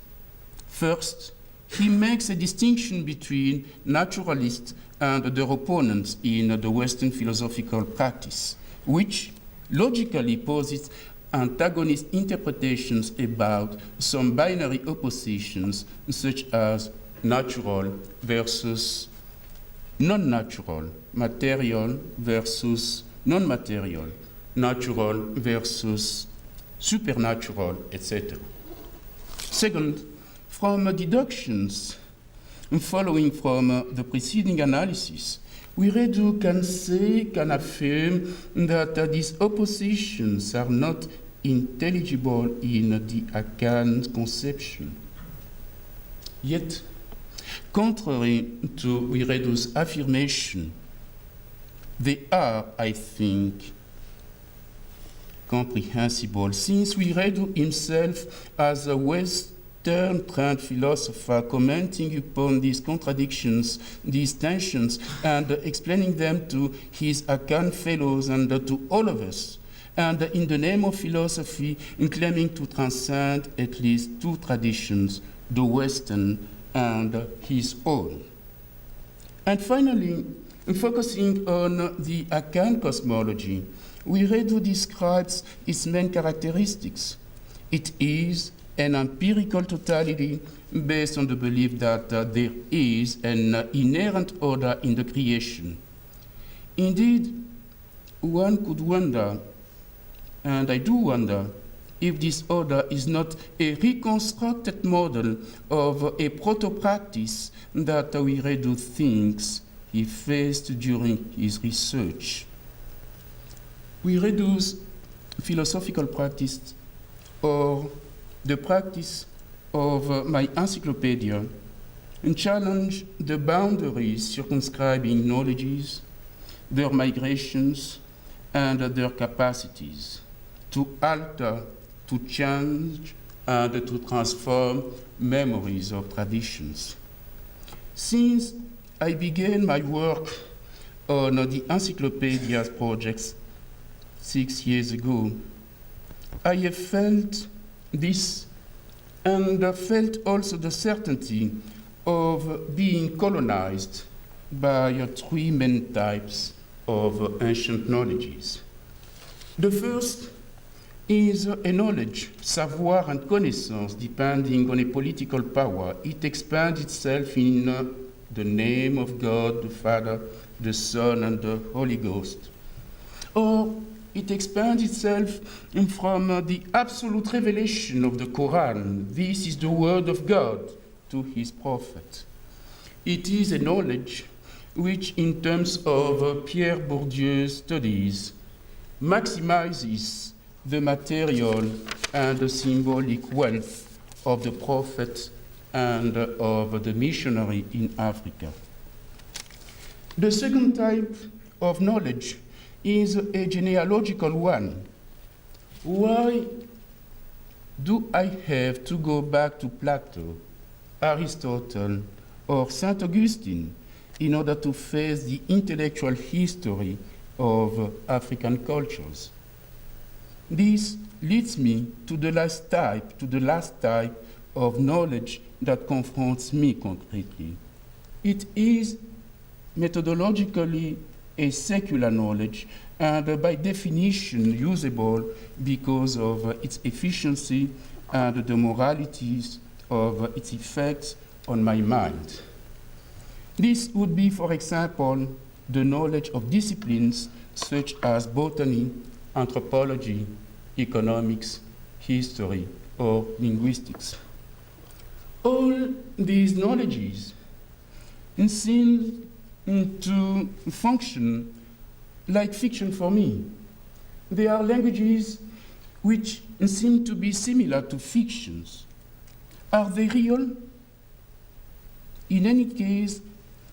First, he makes a distinction between naturalists and their opponents in the Western philosophical practice, which logically poses antagonist interpretations about some binary oppositions, such as natural versus non-natural, material versus non-material, natural versus supernatural, etc. Second, from deductions following from the preceding analysis, Uredu can affirm that these oppositions are not intelligible in the Akan conception. Yet, contrary to Uredu's affirmation, they are, I think, comprehensible, since Uredu himself, as a Western-trained philosopher, commenting upon these contradictions, these tensions, and explaining them to his Akan fellows and to all of us, and in the name of philosophy, in claiming to transcend at least two traditions, the Western and his own. And finally, focusing on the Akan cosmology, Uredu describes its main characteristics. It is an empirical totality based on the belief that there is an inherent order in the creation. Indeed, one could wonder, and I do wonder, if this order is not a reconstructed model of a proto-practice that Uredu thinks he faced during his research. Uredu's philosophical practice, or the practice of my encyclopedia, challenge the boundaries circumscribing knowledges, their migrations, and their capacities to alter, to change, and to transform memories of traditions. Since I began my work on the Encyclopedia's projects 6 years ago, I have felt this and felt also the certainty of being colonized by three main types of ancient knowledges. The first is a knowledge, savoir and connaissance, depending on a political power. It expands itself in the name of God, the Father, the Son, and the Holy Ghost. Or it expands itself from the absolute revelation of the Quran. This is the word of God to his prophet. It is a knowledge which, in terms of Pierre Bourdieu's studies, maximizes the material and the symbolic wealth of the prophet and of the missionary in Africa. The second type of knowledge is a genealogical one. Why do I have to go back to Plato, Aristotle, or St. Augustine in order to face the intellectual history of African cultures? This leads me to the last type of knowledge that confronts me concretely. It is methodologically a secular knowledge, and by definition usable because of its efficiency and the moralities of its effects on my mind. This would be, for example, the knowledge of disciplines such as botany, anthropology, economics, history, or linguistics. All these knowledges seem to function like fiction for me. They are languages which seem to be similar to fictions. Are they real? In any case,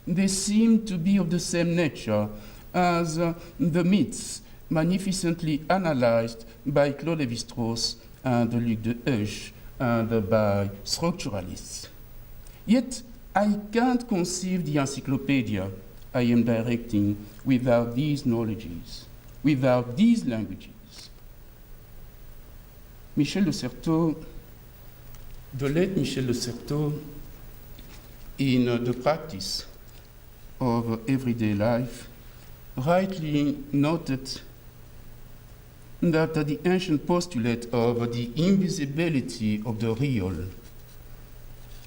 they seem to be of the same nature as the myths magnificently analyzed by Claude Lévi-Strauss and Luc de Heusch and by structuralists. Yet, I can't conceive the encyclopedia I am directing without these knowledges, without these languages. Michel de Certeau, the late Michel de Certeau, in the practice of everyday life, rightly noted that the ancient postulate of the invisibility of the real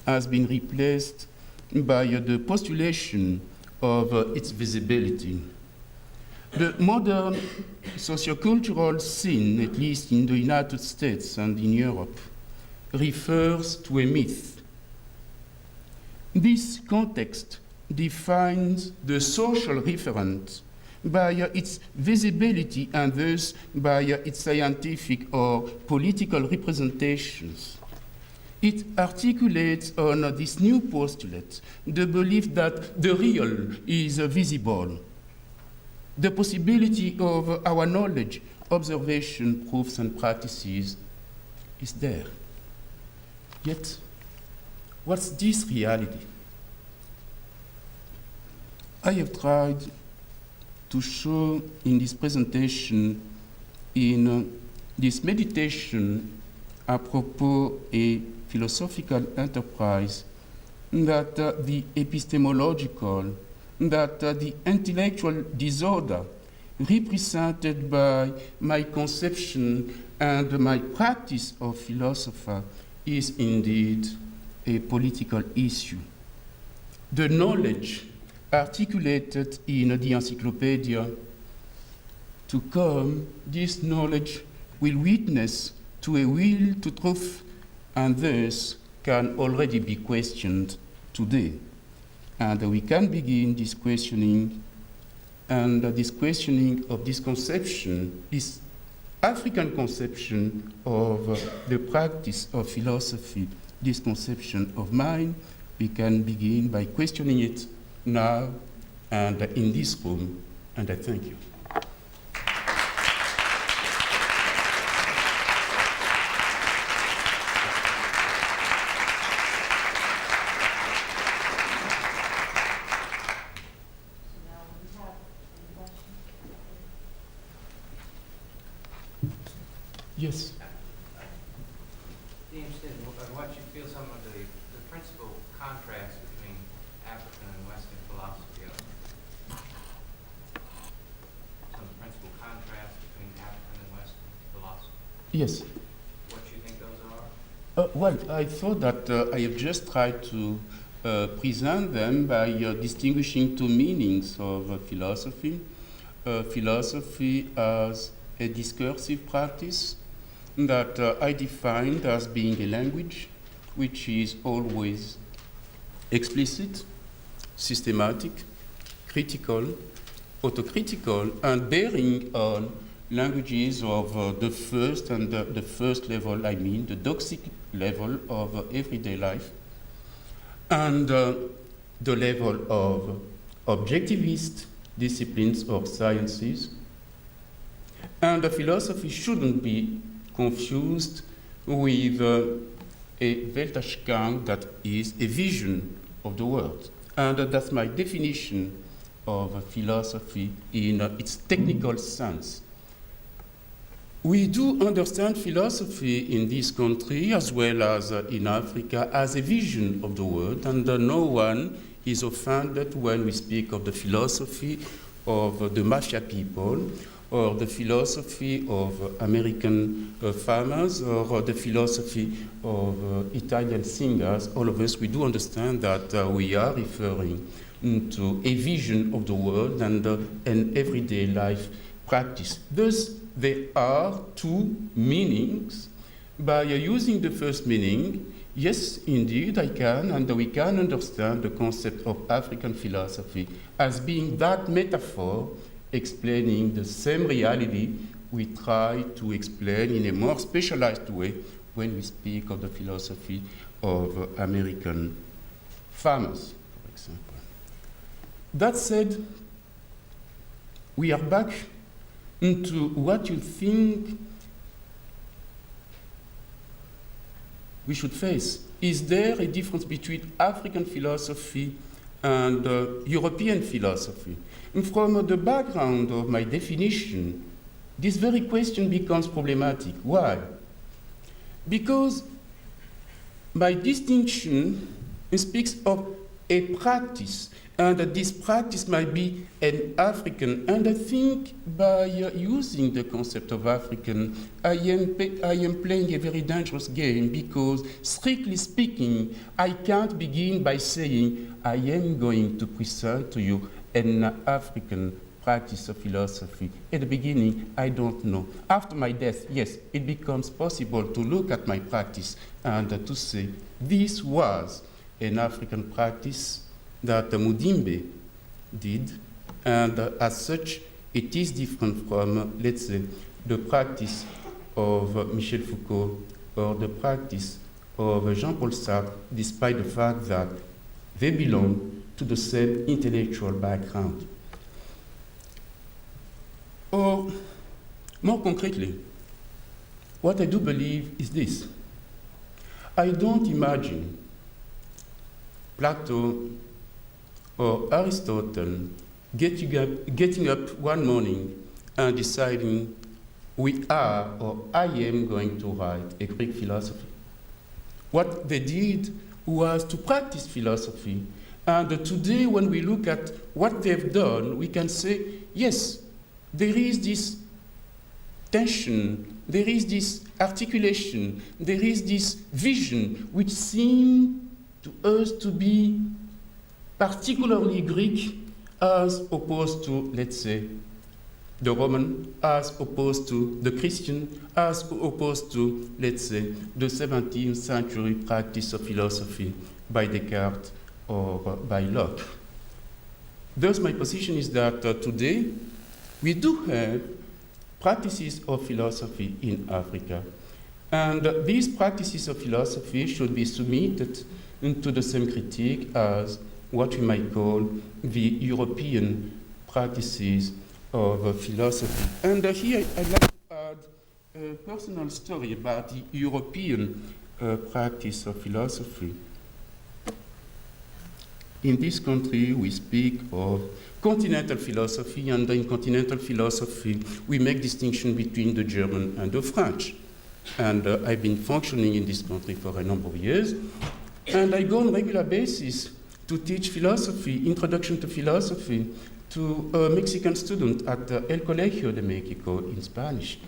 has been replaced by the postulation of its visibility. The modern sociocultural scene, at least in the United States and in Europe, refers to a myth. This context defines the social referent by its visibility and thus by its scientific or political representations. It articulates on this new postulate the belief that the real is visible. The possibility of our knowledge, observation, proofs, and practices is there. Yet, what's this reality? I have tried to show in this presentation, in this meditation apropos a philosophical enterprise, that the epistemological, that the intellectual disorder represented by my conception and my practice of philosophy is indeed a political issue. The knowledge articulated in the Encyclopedia to come, this knowledge will witness to a will to truth and thus can already be questioned today. And we can begin this questioning, and this questioning of this conception, this African conception of the practice of philosophy, this conception of mind, we can begin by questioning it now and in this room, and I thank you. Yes.
Be interested in what you feel some of the principal contrasts between African and Western philosophy are. Some of the principal contrasts between African and Western philosophy.
Yes.
What you think those are?
Well, I thought that I have just tried to present them by distinguishing two meanings of philosophy. Philosophy as a discursive practice that I defined as being a language which is always explicit, systematic, critical, autocritical, and bearing on languages of the first and the first level, I mean the doxic level of everyday life, and the level of objectivist disciplines or sciences. And the philosophy shouldn't be confused with a Weltanschauung that is a vision of the world. And that's my definition of philosophy in its technical sense. We do understand philosophy in this country as well as in Africa as a vision of the world, and no one is offended when we speak of the philosophy of the mafia people, or the philosophy of American farmers, or the philosophy of Italian singers. All of us, we do understand that we are referring into a vision of the world and an everyday life practice. Thus, there are two meanings. By using the first meaning, yes, indeed, I can, and we can understand the concept of African philosophy as being that metaphor explaining the same reality we try to explain in a more specialized way when we speak of the philosophy of American farmers, for example. That said, we are back into what you think we should face. Is there a difference between African philosophy and European philosophy? And from the background of my definition, this very question becomes problematic. Why? Because my distinction speaks of a practice, and this practice might be an African. And I think by using the concept of African, I am playing a very dangerous game, because strictly speaking, I can't begin by saying I am going to present to you an African practice of philosophy. At the beginning, I don't know. After my death, yes, it becomes possible to look at my practice and to say this was an African practice that Mudimbe did, and as such, it is different from, let's say, the practice of Michel Foucault or the practice of Jean-Paul Sartre, despite the fact that they belong to the same intellectual background. Or, more concretely, what I do believe is this. I don't imagine Plato or Aristotle getting up one morning and deciding we are, or I am going to write a Greek philosophy. What they did was to practice philosophy. And today, when we look at what they've done, we can say, yes, there is this tension, there is this articulation, there is this vision which seems to us to be particularly Greek as opposed to, let's say, the Roman, as opposed to the Christian, as opposed to, let's say, the 17th century practice of philosophy by Descartes or by Locke. Thus, my position is that today we do have practices of philosophy in Africa. And these practices of philosophy should be submitted into the same critique as what we might call the European practices of philosophy. And here I'd like to add a personal story about the European practice of philosophy. In this country, we speak of continental philosophy, and in continental philosophy, we make distinction between the German and the French. And I've been functioning in this country for a number of years, and I go on a regular basis to teach philosophy, introduction to philosophy, to a Mexican student at El Colegio de Mexico in Spanish.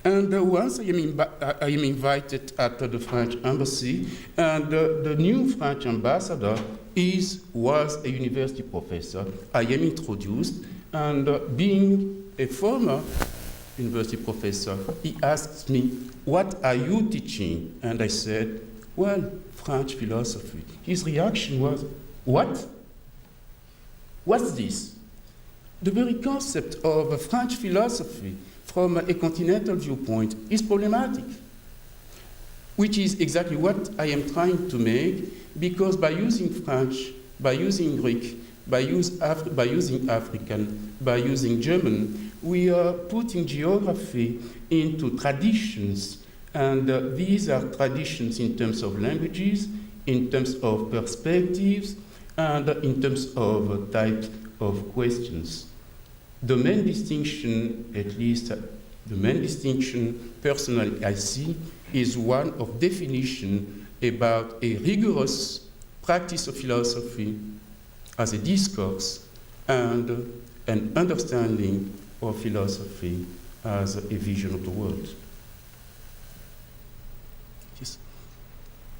And once I am invited at the French embassy, and the new French ambassador was a university professor. I am introduced, and being a former university professor, he asked me, "What are you teaching?" And I said, "Well, French philosophy." His reaction was, "What? What's this?" The very concept of French philosophy from a continental viewpoint is problematic, which is exactly what I am trying to make, because by using French, by using Greek, by using African, by using German, we are putting geography into traditions, and these are traditions in terms of languages, in terms of perspectives, and in terms of type of questions. The main distinction, at least the main distinction personally I see, is one of definition about a rigorous practice of philosophy as a discourse and an understanding of philosophy as a vision of the world. Yes?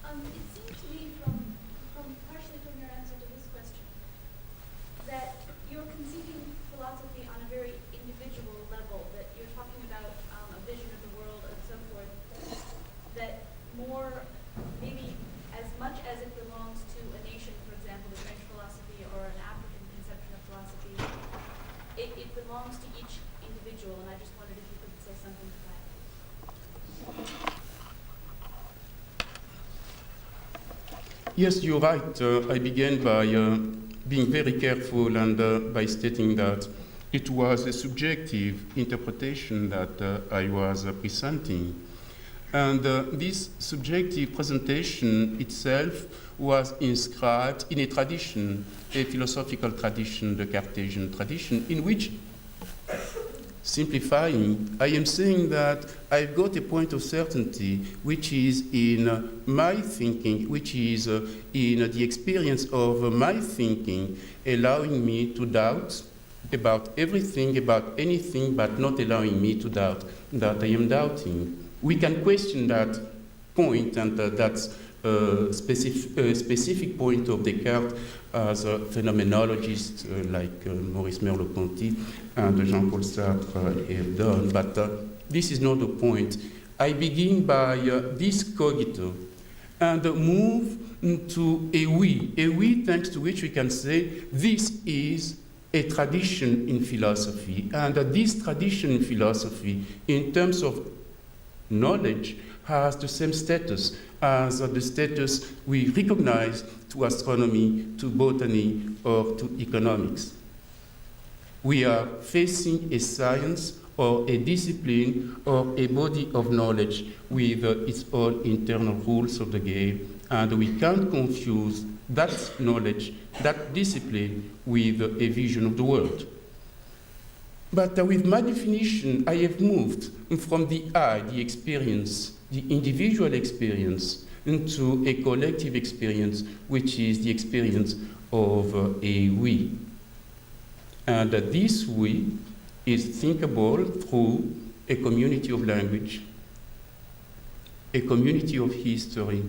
It seems to me, partially from your answer to this question, it belongs to each individual, and I just wondered if you could say something to that.
Yes, you're right. I began by being very careful and by stating that it was a subjective interpretation that I was presenting. And this subjective presentation itself was inscribed in a tradition, a philosophical tradition, the Cartesian tradition, in which, simplifying, I am saying that I've got a point of certainty which is in my thinking, which is in the experience of my thinking, allowing me to doubt about everything, about anything, but not allowing me to doubt that I am doubting. We can question that point, and that's a specific point of Descartes as a phenomenologist like Maurice Merleau-Ponty and Jean-Paul Sartre have done. But this is not the point. I begin by this cogito and move to a we thanks to which we can say this is a tradition in philosophy. And this tradition in philosophy, in terms of knowledge, has the same status as the status we recognize to astronomy, to botany, or to economics. We are facing a science or a discipline or a body of knowledge with its own internal rules of the game, and we can't confuse that knowledge, that discipline, with a vision of the world. But with my definition, I have moved from the I, the experience, the individual experience, into a collective experience, which is the experience of a we. And this we is thinkable through a community of language, a community of history,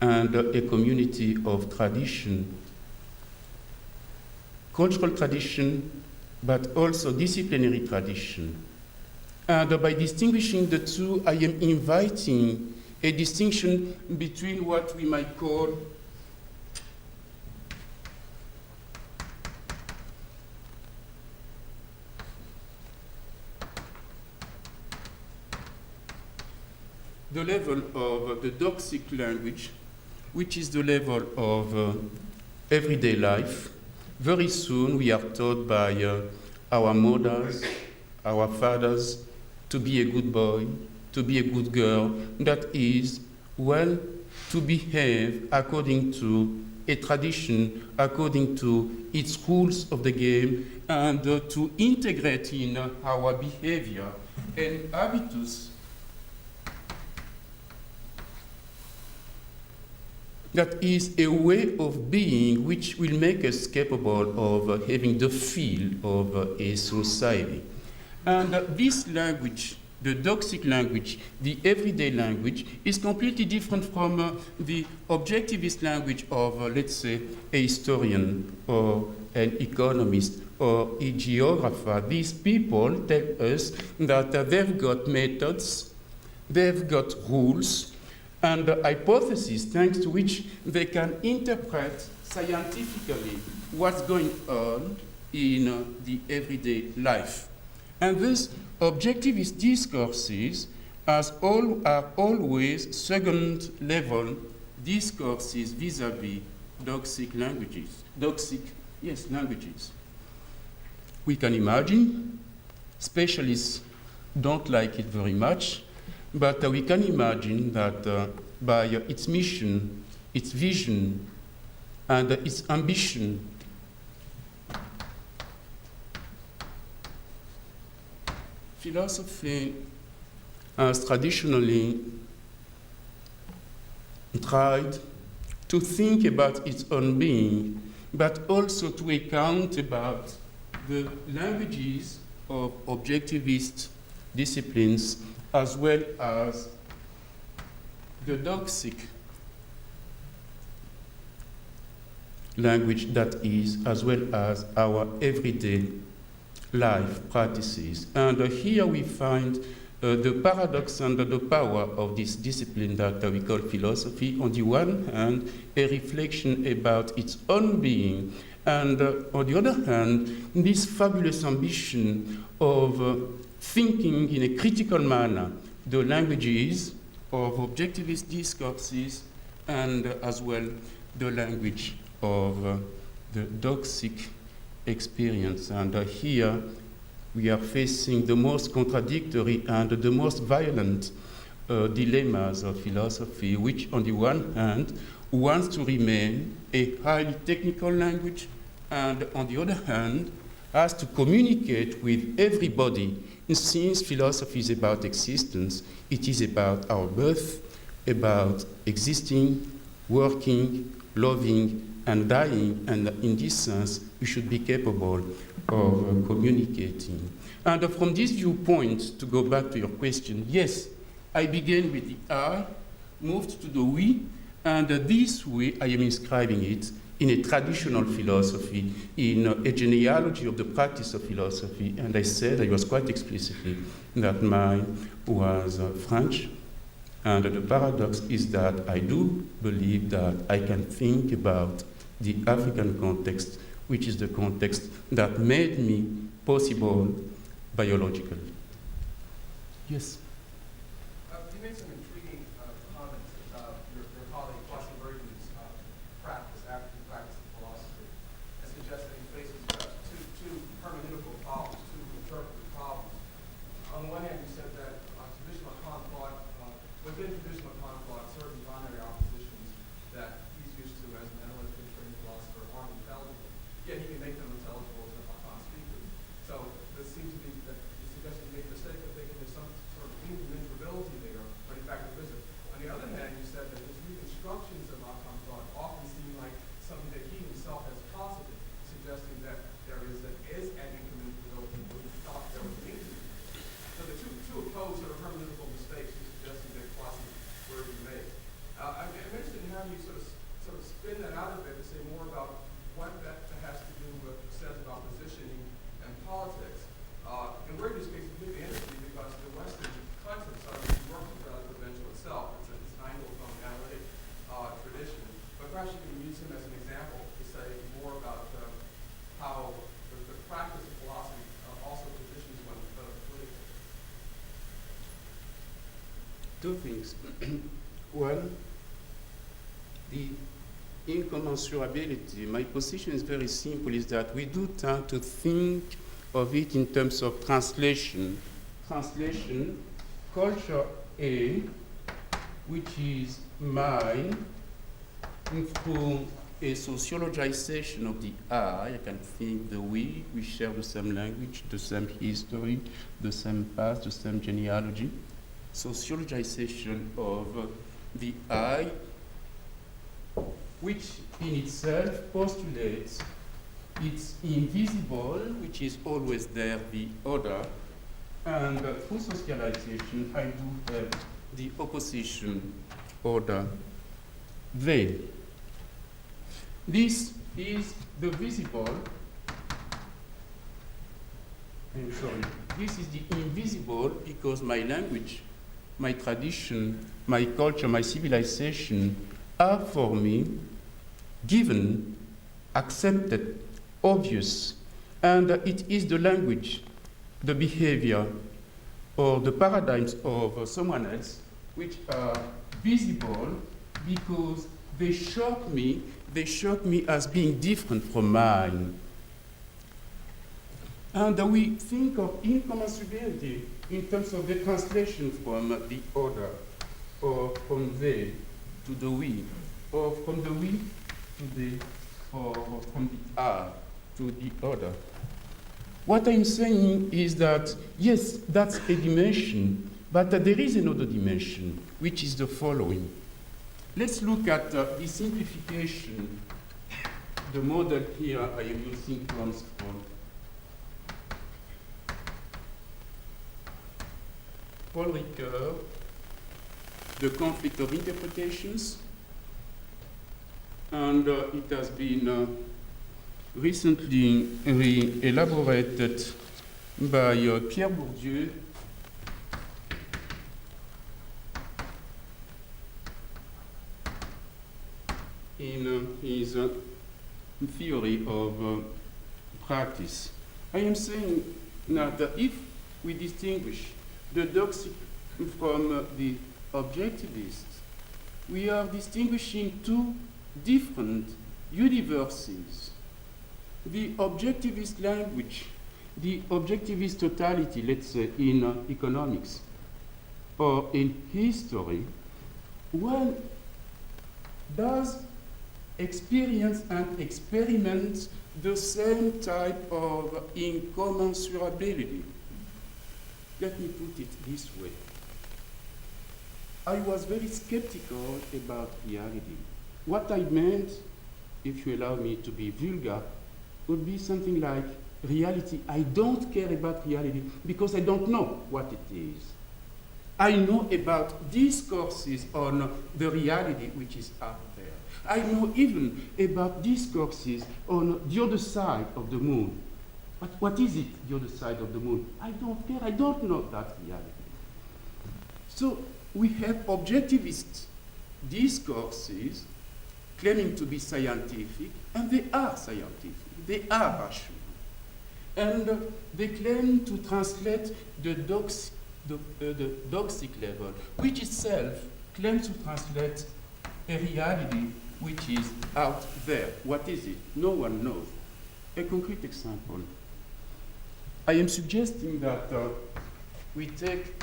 and a community of tradition, cultural tradition, but also disciplinary tradition. And by distinguishing the two, I am inviting a distinction between what we might call the level of the doxic language, which is the level of everyday life. Very soon we are taught by our mothers, our fathers, to be a good boy, to be a good girl, that is, well, to behave according to a tradition, according to its rules of the game, and to integrate in our behavior an habitus that is a way of being which will make us capable of having the feel of a society. And this language, the doxic language, the everyday language, is completely different from the objectivist language of, let's say, a historian or an economist or a geographer. These people tell us that they've got methods, they've got rules, and hypotheses thanks to which they can interpret scientifically what's going on in the everyday life. And these objectivist discourses are always second-level discourses vis-à-vis doxic languages. Languages. We can imagine, specialists don't like it very much, but we can imagine that by its mission, its vision, and its ambition, philosophy has traditionally tried to think about its own being, but also to account about the languages of objectivist disciplines, as well as the doxic language that is, as well as our everyday life practices. And here we find the paradox and the power of this discipline that we call philosophy. On the one hand, a reflection about its own being And on the other hand, this fabulous ambition of thinking in a critical manner the languages of objectivist discourses and as well the language of the doxic experience. And here we are facing the most contradictory and the most violent dilemmas of philosophy, which on the one hand wants to remain a highly technical language, and on the other hand has to communicate with everybody. And since philosophy is about existence, it is about our birth, about existing, working, loving, and dying, and in this sense, we should be capable of communicating. And from this viewpoint, to go back to your question, yes, I began with the I, moved to the we, and this way I am inscribing it in a traditional philosophy, in a genealogy of the practice of philosophy, and I said, I was quite explicitly, that mine was French, and the paradox is that I do believe that I can think about the African context, which is the context that made me possible biologically. Yes?
You made some intriguing comments about your colleague Kwasi Burton's practice, African practice of philosophy, and suggesting he faces perhaps two hermeneutical problems, two interpretive problems. On the one hand, you said that traditional Kant thought, within traditional Kant thought, certain binary oppositions that he's used to as an analytically trained philosopher aren't intelligible, yet he can make them intelligible as a Kant speaker. So this seems to be that you're suggesting you make a mistake of thinking there's some sort of incommensurability there, but in fact there isn't. On the other hand, you said that his reconstructions of Kant thought often seem like something that he himself has posited, suggesting that there is an incommensurability where he thought there was an incommensurability. So the two opposed sort of hermeneutical mistakes you're suggesting that Kwasi Burton made. I'm interested in how you sort of spin that out a bit to say more about what that has to do with says about positioning and politics. And where this case is particularly interesting because the Western concept works with relative potential itself. It's an angle from the analytic tradition. But perhaps you can use him as an example to say more about how the practice of philosophy also positions one politically.
Two things. One, the incommensurability. My position is very simple, is that we do tend to think of it in terms of translation. Translation, culture A, which is mine, through a sociologization of the I can think the we share the same language, the same history, the same past, the same genealogy. Sociologization of the I, which in itself postulates it's invisible, which is always there, the other, and through socialization, I do have the opposition order, they. This is the visible, I'm sorry, this is the invisible because my language, my tradition, my culture, my civilization are for me given, accepted, obvious, and it is the language, the behavior, or the paradigms of someone else which are visible because they shock me as being different from mine. And we think of incommensurability in terms of the translation from the other, or from they to the we, or from the we to the, or from the I to the other. What I'm saying is that, yes, that's a dimension, but there is another dimension, which is the following. Let's look at the simplification. The model here I am using comes from Paul Ricoeur, The Conflict of Interpretations, and it has been recently elaborated by Pierre Bourdieu in his theory of practice. I am saying now that if we distinguish the doxic from the objectivists, we are distinguishing two different universes. The objectivist language, the objectivist totality, let's say in economics or in history, one does experience and experiment the same type of incommensurability. Let me put it this way. I was very skeptical about reality. What I meant, if you allow me to be vulgar, would be something like reality. I don't care about reality because I don't know what it is. I know about discourses on the reality which is out there. I know even about discourses on the other side of the moon. But what is it, the other side of the moon? I don't care. I don't know that reality. So we have objectivist discourses claiming to be scientific, and they are scientific. They are rational. And they claim to translate the doxic level, which itself claims to translate a reality which is out there. What is it? No one knows. A concrete example. I am suggesting that we take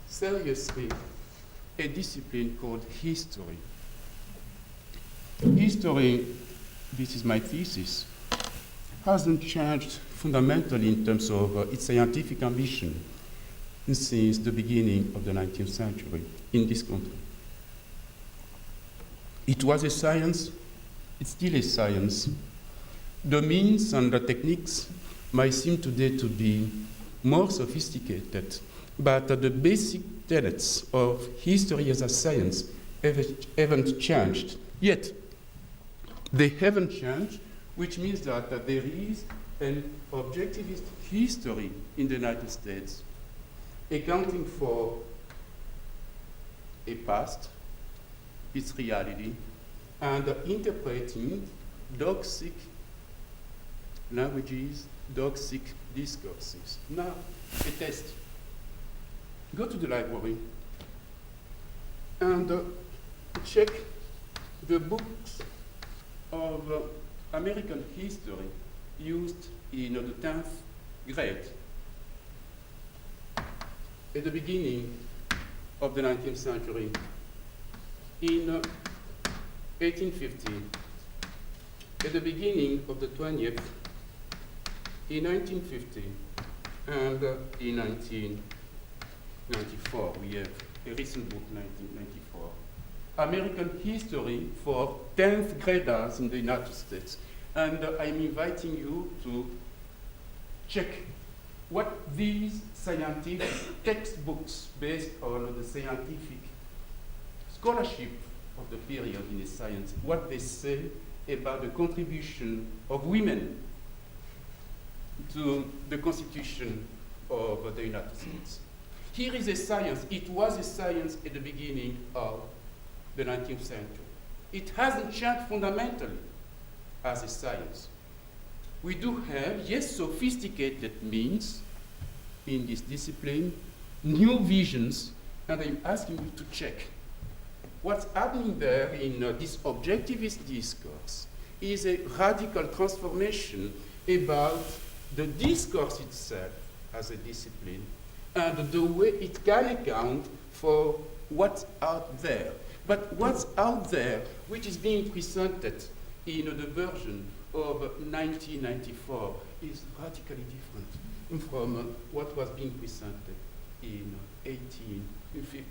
seriously a discipline called history. History, this is my thesis, hasn't changed fundamentally in terms of its scientific ambition since the beginning of the 19th century in this country. It was a science, it's still a science. The means and the techniques might seem today to be more sophisticated, but the basic tenets of history as a science haven't changed. Yet, they haven't changed, which means that there is an objectivist history in the United States accounting for a past, its reality, and interpreting doxic languages, doxic discourses. Now, a test. Go to the library and check the books of American history used in the 10th grade. At the beginning of the 19th century, in 1850, at the beginning of the 20th, in 1950, and in 1994, we have a recent book, 1994, American history for 10th graders in the United States. And I'm inviting you to check what these scientific textbooks based on the scientific scholarship of the period in the science, what they say about the contribution of women to the Constitution of the United States. Here is a science. It was a science at the beginning of the 19th century. It hasn't changed fundamentally as a science. We do have, yes, sophisticated means in this discipline, new visions, and I'm asking you to check what's happening there in this objectivist discourse is a radical transformation about the discourse itself as a discipline and the way it can account for what's out there. But what's out there, which is being presented in the version of 1994, is radically different from what was being presented in 1850.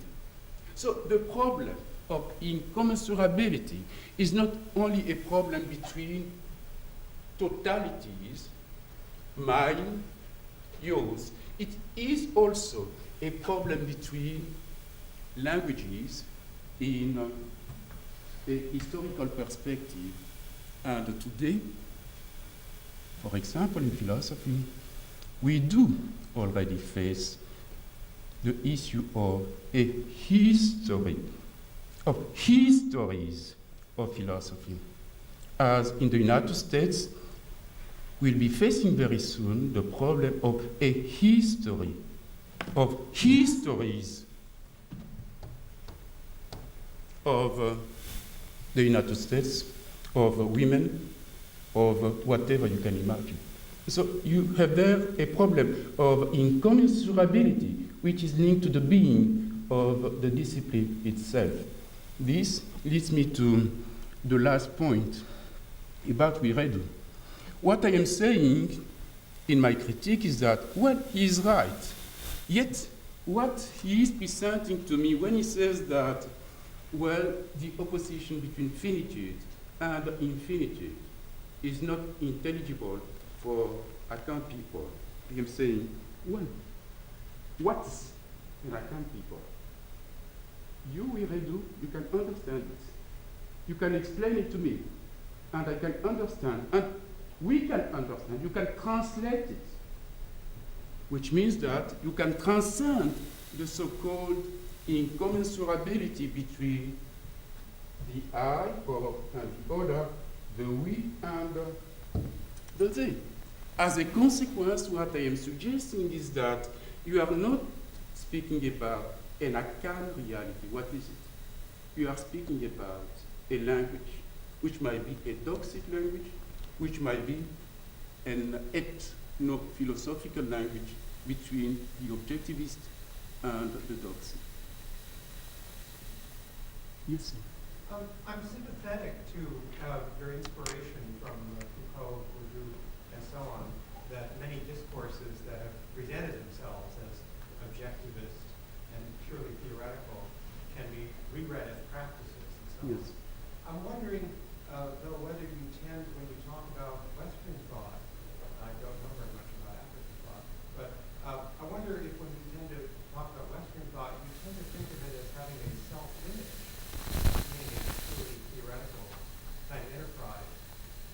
So the problem of incommensurability is not only a problem between totalities, mine, yours, it is also a problem between languages in a historical perspective. And today, for example, in philosophy, we do already face the issue of a history, of histories of philosophy. as in the United States, will be facing very soon the problem of a history, of histories of the United States, of women, of whatever you can imagine. So you have there a problem of incommensurability, which is linked to the being of the discipline itself. This leads me to the last point about Wiredu. What I am saying in my critique is that, well, he is right. Yet, what he is presenting to me when he says that, well, the opposition between finitude and infinitude is not intelligible for Akan people, I am saying, well, what's an Akan people? You, Wiredu, you can understand it. You can explain it to me, and I can understand, and we can understand. You can translate it, which means that you can transcend the so-called incommensurability between the I and the other, the we and the they. As a consequence, what I am suggesting is that you are not speaking about an Akan reality. What is it? You are speaking about a language, which might be a doxic language, which might be an ethno-philosophical language between the objectivist and the doxic. Yes, sir.
I'm sympathetic to your inspiration from Foucault, Bourdieu, and so on, that many discourses that have presented themselves as objectivist and purely theoretical can be reread as practices and so on.
Yes.
I'm wondering, though, whether you tend, when you talk about Western thought, I don't know very much about African thought, but I wonder if when you tend to talk about Western thought, you tend to think of it as having a self-image, meaning a purely theoretical kind of enterprise.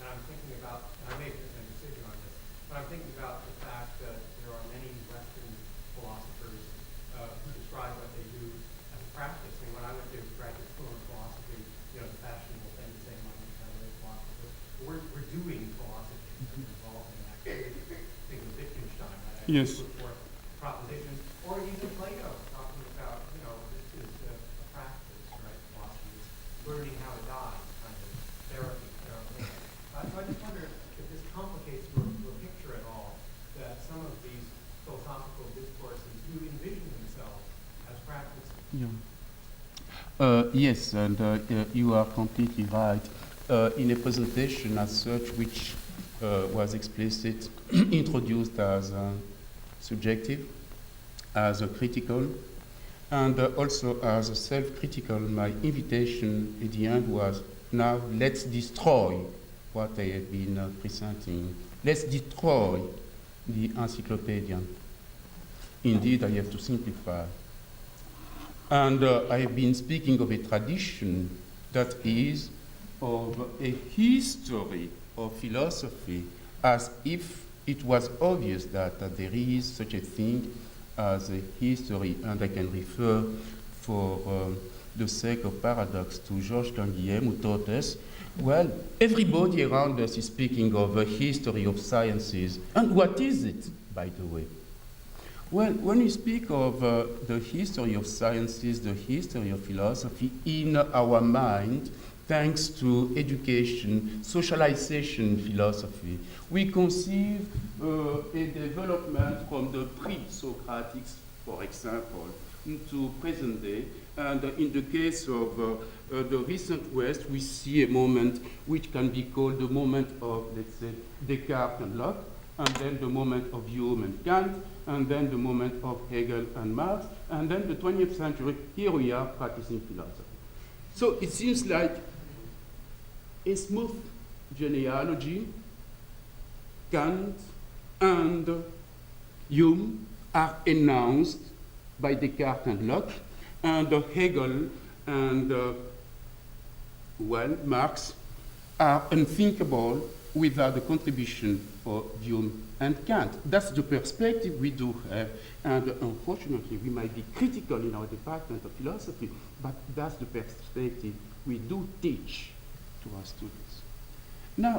And I'm thinking about, and I may make a decision on this, but I'm thinking about the fact that there are many Western philosophers who describe what they do as a practice. I mean, when I went to graduate school in philosophy, you know, the fashionable thing to say among philosophers, we're doing philosophy, we're involved in activity. Think of Wittgenstein, that actually
Yes.
put forth propositions, or even Plato talking about, you know, this is a practice, right? Philosophy is learning how to die, kind of therapy. So I just wonder if this complicates your picture at all, that some of these philosophical discourses do envision themselves as practices.
Yeah. Yes, and you are completely right. In a presentation as such, which was explicit, introduced as subjective, as a critical, and also as a self-critical, my invitation at the end was, now let's destroy what I have been presenting. Let's destroy the encyclopedia. Indeed, I have to simplify. And I have been speaking of a tradition that is of a history of philosophy, as if it was obvious that there is such a thing as a history, and I can refer for the sake of paradox to Georges Canguilhem, who taught us, well, everybody around us is speaking of a history of sciences. And what is it, by the way? Well, when we speak of the history of sciences, the history of philosophy, in our mind, thanks to education, socialization philosophy, we conceive a development from the pre-Socratics, for example, to present day. And in the case of the recent West, we see a moment which can be called the moment of, let's say, Descartes and Locke, and then the moment of Hume and Kant, and then the moment of Hegel and Marx, and then the 20th century, here we are practicing philosophy. So it seems like a smooth genealogy. Kant and Hume are announced by Descartes and Locke, and Hegel and Marx are unthinkable without the contribution of Hume and Kant. That's the perspective we do have, and unfortunately we might be critical in our department of philosophy, but that's the perspective we do teach to our students. Now,